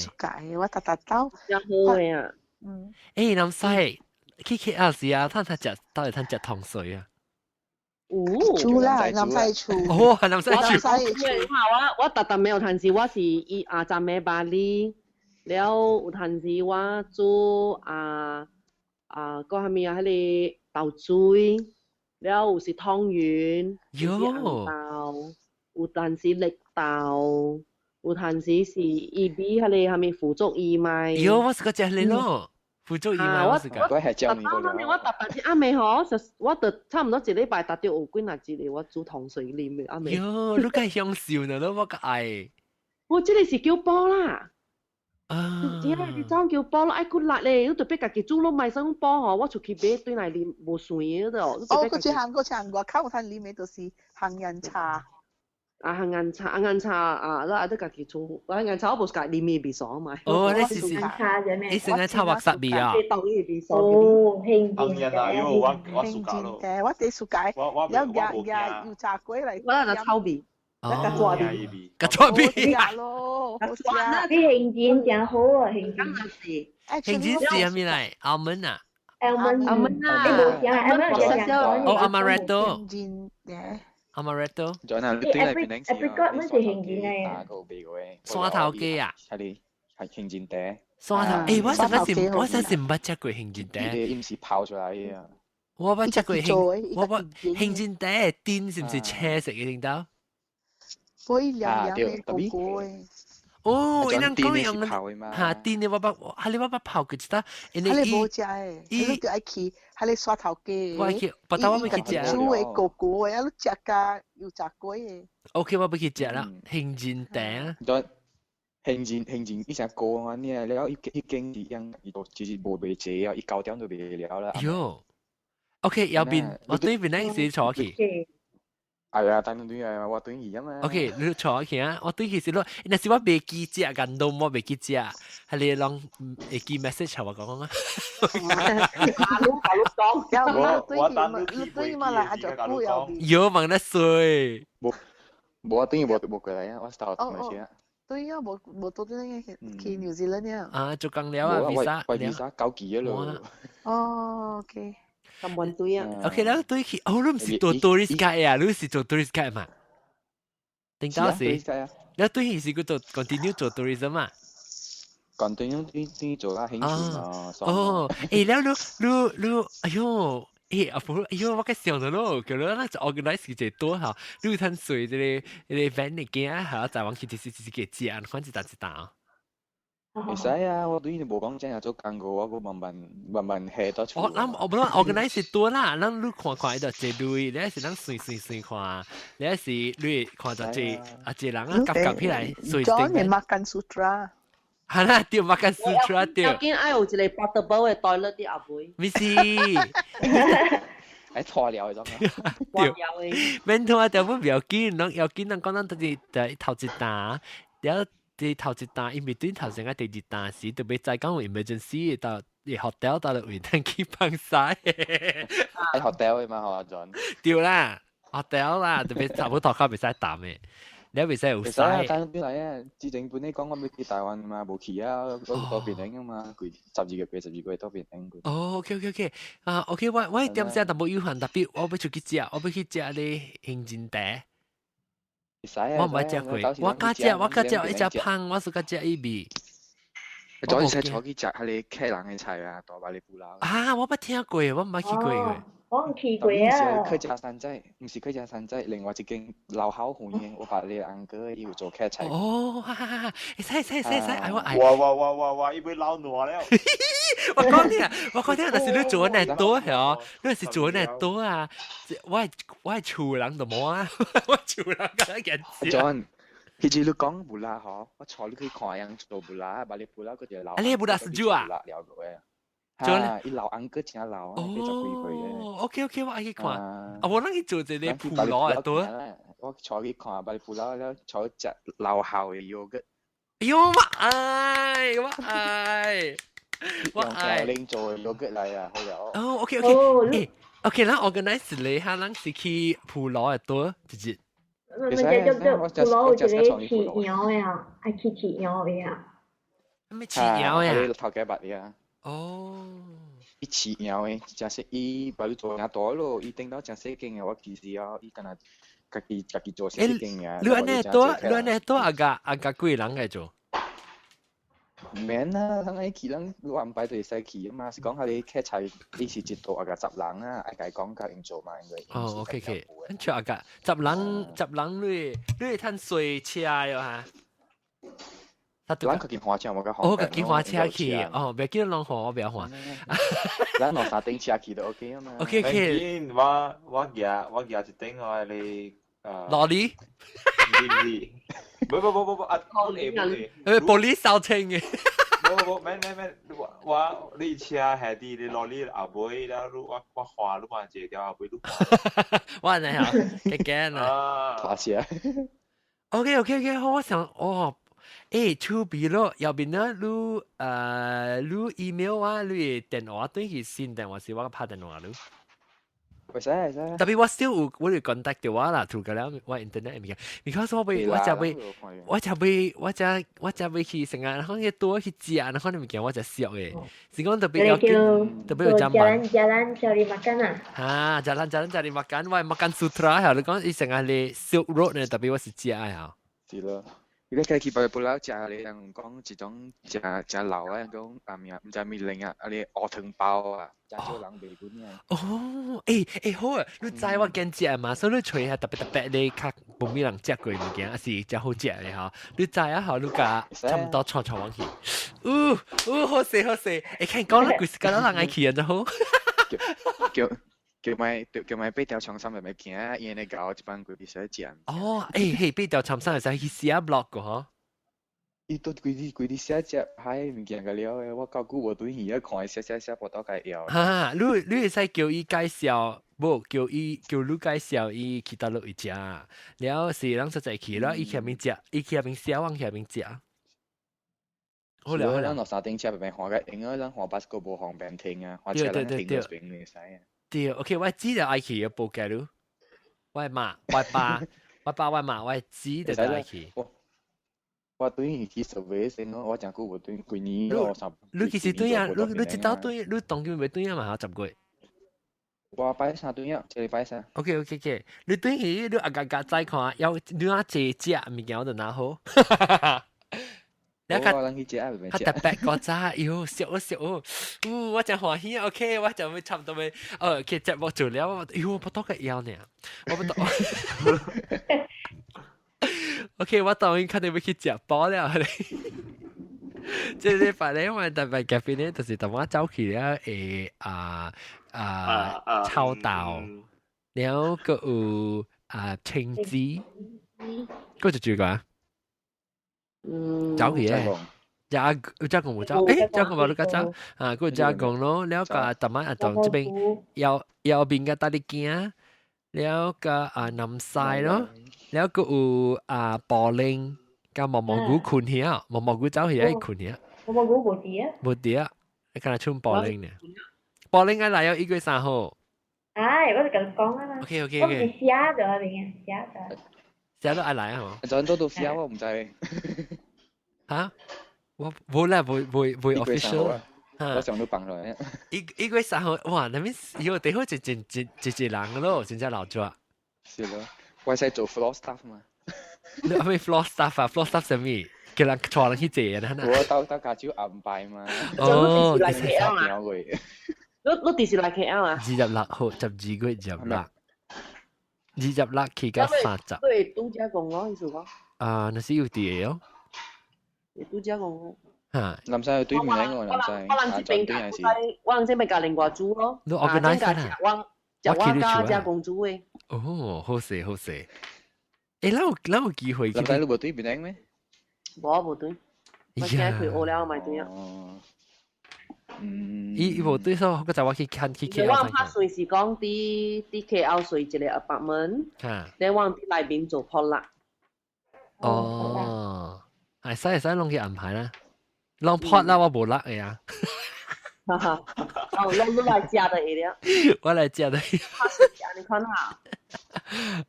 兜。真好嘅啊。南西去 KL 時啊，攤食到底攤食糖水啊。煮啦，南西煮。南西煮。我特特沒有攤時，我是站咩巴黎，แล้ว有攤時我煮個係咪啊？迄個豆水，แล้ว有是湯圓，有紅豆。有陣時綠豆，有陣時是伊比迄個係咪腐竹薏米？我是個食你咯，腐竹薏米我是個。我係椒米嗰個。我特別是暗暝嗬，我就差唔多一禮拜達到有幾若一個我煮糖水啉嘅暗暝。你咁享受呢？我個愛。我這個是叫煲啦。點解你裝叫煲咯？愛骨辣咧，你特別家己煮咯，賣生煲嗬，我出去買對嚟啉無酸嘅都。嗰隻韓國口灘裡面就是杏仁茶。杏仁茶啦，都家己做。杏仁茶我冇家裡面別爽買。你是杏仁茶啫咩？你杏仁茶或實味啊？杏仁茶我哋熟解，要炸鬼嚟。我那臭味。個搓邊咯，啲杏仁真好啊，杏仁。杏仁是係咩嚟？almond 啊？almond 啊，amaretto。amaretto。再嗱，你對嚟邊啲？apricot 乜是杏仁嚟啊？山頭雞啊？係杏仁茶。山頭，我實時唔捌食過杏仁茶。你唔是泡出來嘅啊？我捌食過杏仁茶嘅丁是唔是車食嘅？聽到？會涼嘅嗰個你能講樣嚇丁你我捌泡過，知道？你冇食誒，你叫愛去，你刷頭雞。我去，不過我未去食。煮嘅嗰個，你食㗎要炸過嘅。OK，我未去食啦，杏仁茶。杏仁一隻歌啊，你了一經一樣，就是無賣借啊，一9點就賣了啦。喲 ，OK，右邊我對邊嗰時坐去。係啊，等對啊，我對而家嘛。OK，你坐起啊，我對其實咯，那時我未記食緊到，我未記食，係你啷會記 message 我講啊？有問得衰。冇對冇過嚟啊，我 start 咪先啊。對啊，冇到啲去 New Zealand 啊。做工了啊，visa 9期啊咯。OK。咁運對啊 ，OK 啦，對起，你唔是做 tourist guide 啊？你是做 tourist guide 嘛？定到時，你對起是佢做 continue 做 tourism 嘛 ？continue 做啦，興趣啊。แล้ว哎呦，我嘅想到咯，佢咧就 organize 嘅多嚇，你睇水啲 event 嘅嚇，就往佢哋自己接，看一單。會使啊！我對你無講真係做工過，我慢慢下到出。我不啷 organize 多啦，咱你看到這類，你是咱隨看，你是你看到這人啊夾起來，隨定。你makan sutra。係啦，對makan sutra對。要見愛有一個 portable 嘅 toilet 啲阿妹。唔是。係拖了嗰種。對。免拖就唔要緊，要緊人講咱就頭一單，然後。啲頭一單，因為對頭先個第二單時，特別在講 emergency 到啲 hotel 到嚟維登機放曬。喺 hotel 嘛，係嘛 John？對啦 ，hotel 啦，特別差唔多頭殼未使淡嘅，你未使有曬。但係邊嚟啊？之前本嚟講我未去台灣嘛，冇去啊，嗰邊領啊嘛，佢12個月多邊領。哦 ，OK， 啊 ，OK， 我點先？但冇要限特別，我要出去食，我要去食啲杏仁茶。我唔係食過，我家食一隻胖，我是家食一味。昨日才坐去食下你客人嘅菜啊，大把你布拉。啊，我冇聽過，我唔係去過嘅。我唔去過啊。客家山仔，唔是客家山仔，另外一間老口紅嘅，我把你阿哥要做客菜。哦，使，我愛。哇，要俾撈挪了。我講你，但是你做得多係你是做得多啊！我係厝人就冇啊，我厝人咁樣嘅。John，佢知你講布拉嗬，我坐你去看樣做布拉，把你布拉嗰條老。你布拉是做啊？了嘅。嚇，伊老安哥真老啊，幾十幾歲嘅。OK， 我愛去看。啊，我諗去做這啲布拉係多。我坐去看，把你布拉咧坐隻老校嘅 yogurt。我愛。用做 yogurt 嚟啊，好有。哦 ，OK， 咱 organize 你下，咱是去普羅嘅多，直接。普羅有一個飼羊嘅啊，愛去飼羊嘅啊。咩飼羊嘅？你頭家白啲啊？哦。伊飼羊嘅，真係伊把你做下多咯，伊頂到真細間嘅，我其實啊，伊敢若家己做細間嘅。你安尼多阿個貴人嘅做？唔免啦，等你去人安排就會使去啊嘛。是講下你客菜，你是一道阿個10人啊，阿個講甲應做嘛，因為。哦 ，OK， 跟住阿個10人你攤水車喲嚇。咱佢件花車冇個好。哦，佢件花車去，哦，別叫人我不要換。咱落3頂車去都 OK 啊嘛。OK， 我夾一頂我你羅哩。不，玻璃燒青嘅。咩，我你車係啲你攞你後背，然後我花你嘛借掉後背你。我係好，驚啊！花車。OK， 好，我想哦。出邊咯，右邊咧，你 email 啊，你電話對佢先電話是我拍電話咯。會使。特別我 still 我哋 contact 電話啦，除咗咧我 internet 入面，because 我就會去成日可能多去食，可能物件我就少嘅。是講特別要特別有ចាំ辦。jalan cari makan 啊。啊，jalan cari makan，我makan sutra 嚇，你講伊成日嚟 Silk Road 呢，特別我是食嘅嚇。是咯。你可以去布拉食你人講一種食老啊，種唔知咩零啊，你鵝湯包啊，食少人袂滾啊。哦，好啊，你知我驚食嘛，所以你吹下特別你較冇咩人食過物件，是真好食嘅嚇。你知啊，好，你甲差唔多闖往去。好勢，看講啦，佢講到人愛去啊，就好。叫咪俾條長衫咪行，因為搞一班佢哋想食。哦，俾條長衫係使去寫 blog 個嗬。伊都佢哋寫隻閪物件個了，我搞估我對伊一看寫報道個要。哈，你會使叫伊介紹，冇叫你介紹伊去倒落去食，然後是人實在去啦，伊去入面食，伊去入面寫，往去入面食。好了，咱落3頂車咪看個，因為咱看巴士個無方便停啊，看車咱停嗰邊咪使啊。對 ，OK， 我知道愛去嘅報價咯。我媽，我爸，我知道愛去。我對伊去survey先咯，我真久無對幾年咯。你其實對啊，你知道對，你當佢咪對啊嘛？10個。我拜3對啊，這禮拜3。OK， 你對佢你阿再看，要你阿姐食物件我就拿好。我人去食啊，佢特別個咋，喲，笑，我真歡喜 ，OK， 我就會差唔多咪，其實我做了，喲，我不多個腰呢，我不多。OK， 我當然肯定會去食飽了，即係禮拜咧，我特別咖啡咧，就是同我走去咧臭豆，然後個有青枝，嗰就最個啊，走去咧。加工冇走，加工冇得走啊！嗰加工咯，แล้วก็ตะมันตรง這邊右邊嘅大啲鏡，แล้วก็น้ำใส咯，แล้วก็บอลลิงกับ毛毛菇困here，毛毛菇走去喺困here，毛毛菇冇啲啊，冇啲啊，你看下出บอลลิงเนี่ยบอลลิง喺嚟有1月3號。唉，我就咁講啊嘛。OK， 我唔係寫咗邊嘅，寫咗。寫到愛嚟啊！陣都到寫我唔制。嚇？冇啦，冇 official。我上到崩落嚟。1月3號，哇！那邊有地方一人嘅咯，真正老咗。是咯，我係做 floor staff 嘛。你係咪 floor staff 啊 ？floor staff 係咩？叫人坐人去借啊！我兜家招銀幣嘛。哦，你係 KL 嘛？你第時嚟 KL 啊？26號12月26。26期間30。對，度假工咯，意思講。那是有啲哦。度假工。嚇，南西對面嗰個南西，我能這邊教另外組咯。你 organize 啊？我家加工組嘅。哦，好勢好勢。誒，有機會。南西你冇對面咩？冇對。我現在佢學了咪對啊。伊無對所，嗰陣我去看去 KL。我拍算是講啲 KL 睡一個 apartment，你往啲內邊做 potluck。哦，係使攏去安排啦。攏 pot 啦，我無落嘅啊。哦，攏來食就會了。我來食就。拍算食你看下。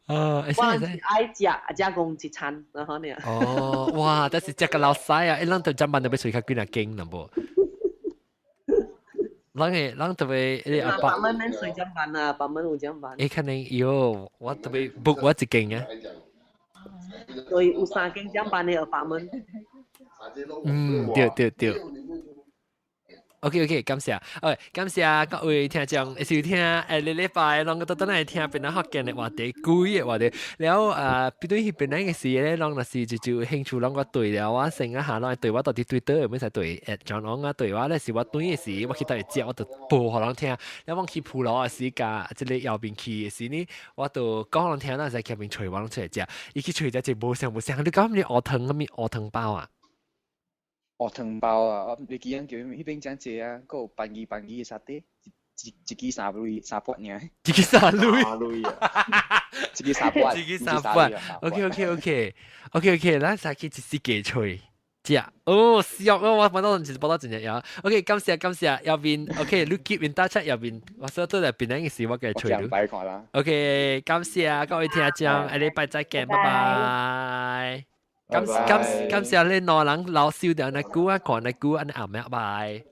我係愛食加工一餐，然後呢。哦，哇！但是食個老細啊，攏都專門特別隨佢幾廿斤啦噃。人特別你阿爸們免睡覺班啊，爸們有這班。你可能有我特別 book 我一間啊。所以有3間這班的阿爸們。對。OK， 感謝。感謝各位聽眾收聽禮拜，攏個都來聽邊個福建嘅話題，古嘅話題。แล้ว對於邊個嘅事咧，攏若是就興趣攏個對了，我成日下來對我到底 Twitter 有咩使對？John 講啊，對我咧是我對嘅事，我去到嚟接我就報互人聽。แล้ว我去普羅嘅時間，即係右邊去嘅時呢，我就講人聽啦，就喺邊隨我出嚟食。伊去隨只就冇聲，你講你鵝湯咁咪鵝湯包啊？鵝湯包啊！你記緊叫迄邊講借啊？嗰個半魚嘅沙爹，一支3鐳3撥呢？一支3鐳啊！一支3撥，一支3撥。OK， 咱先去一時幾吹食。哦，笑哦！我揾到真係有。OK， 感謝，右邊 OK， 你 keep in touch 右邊，我所都係邊個嘅事，我嘅吹了。OK， 感謝各位聽眾，下禮拜再見，拜拜。感謝你攞人老少啲人嚟估啊，講嚟估啊，你啱咩？拜。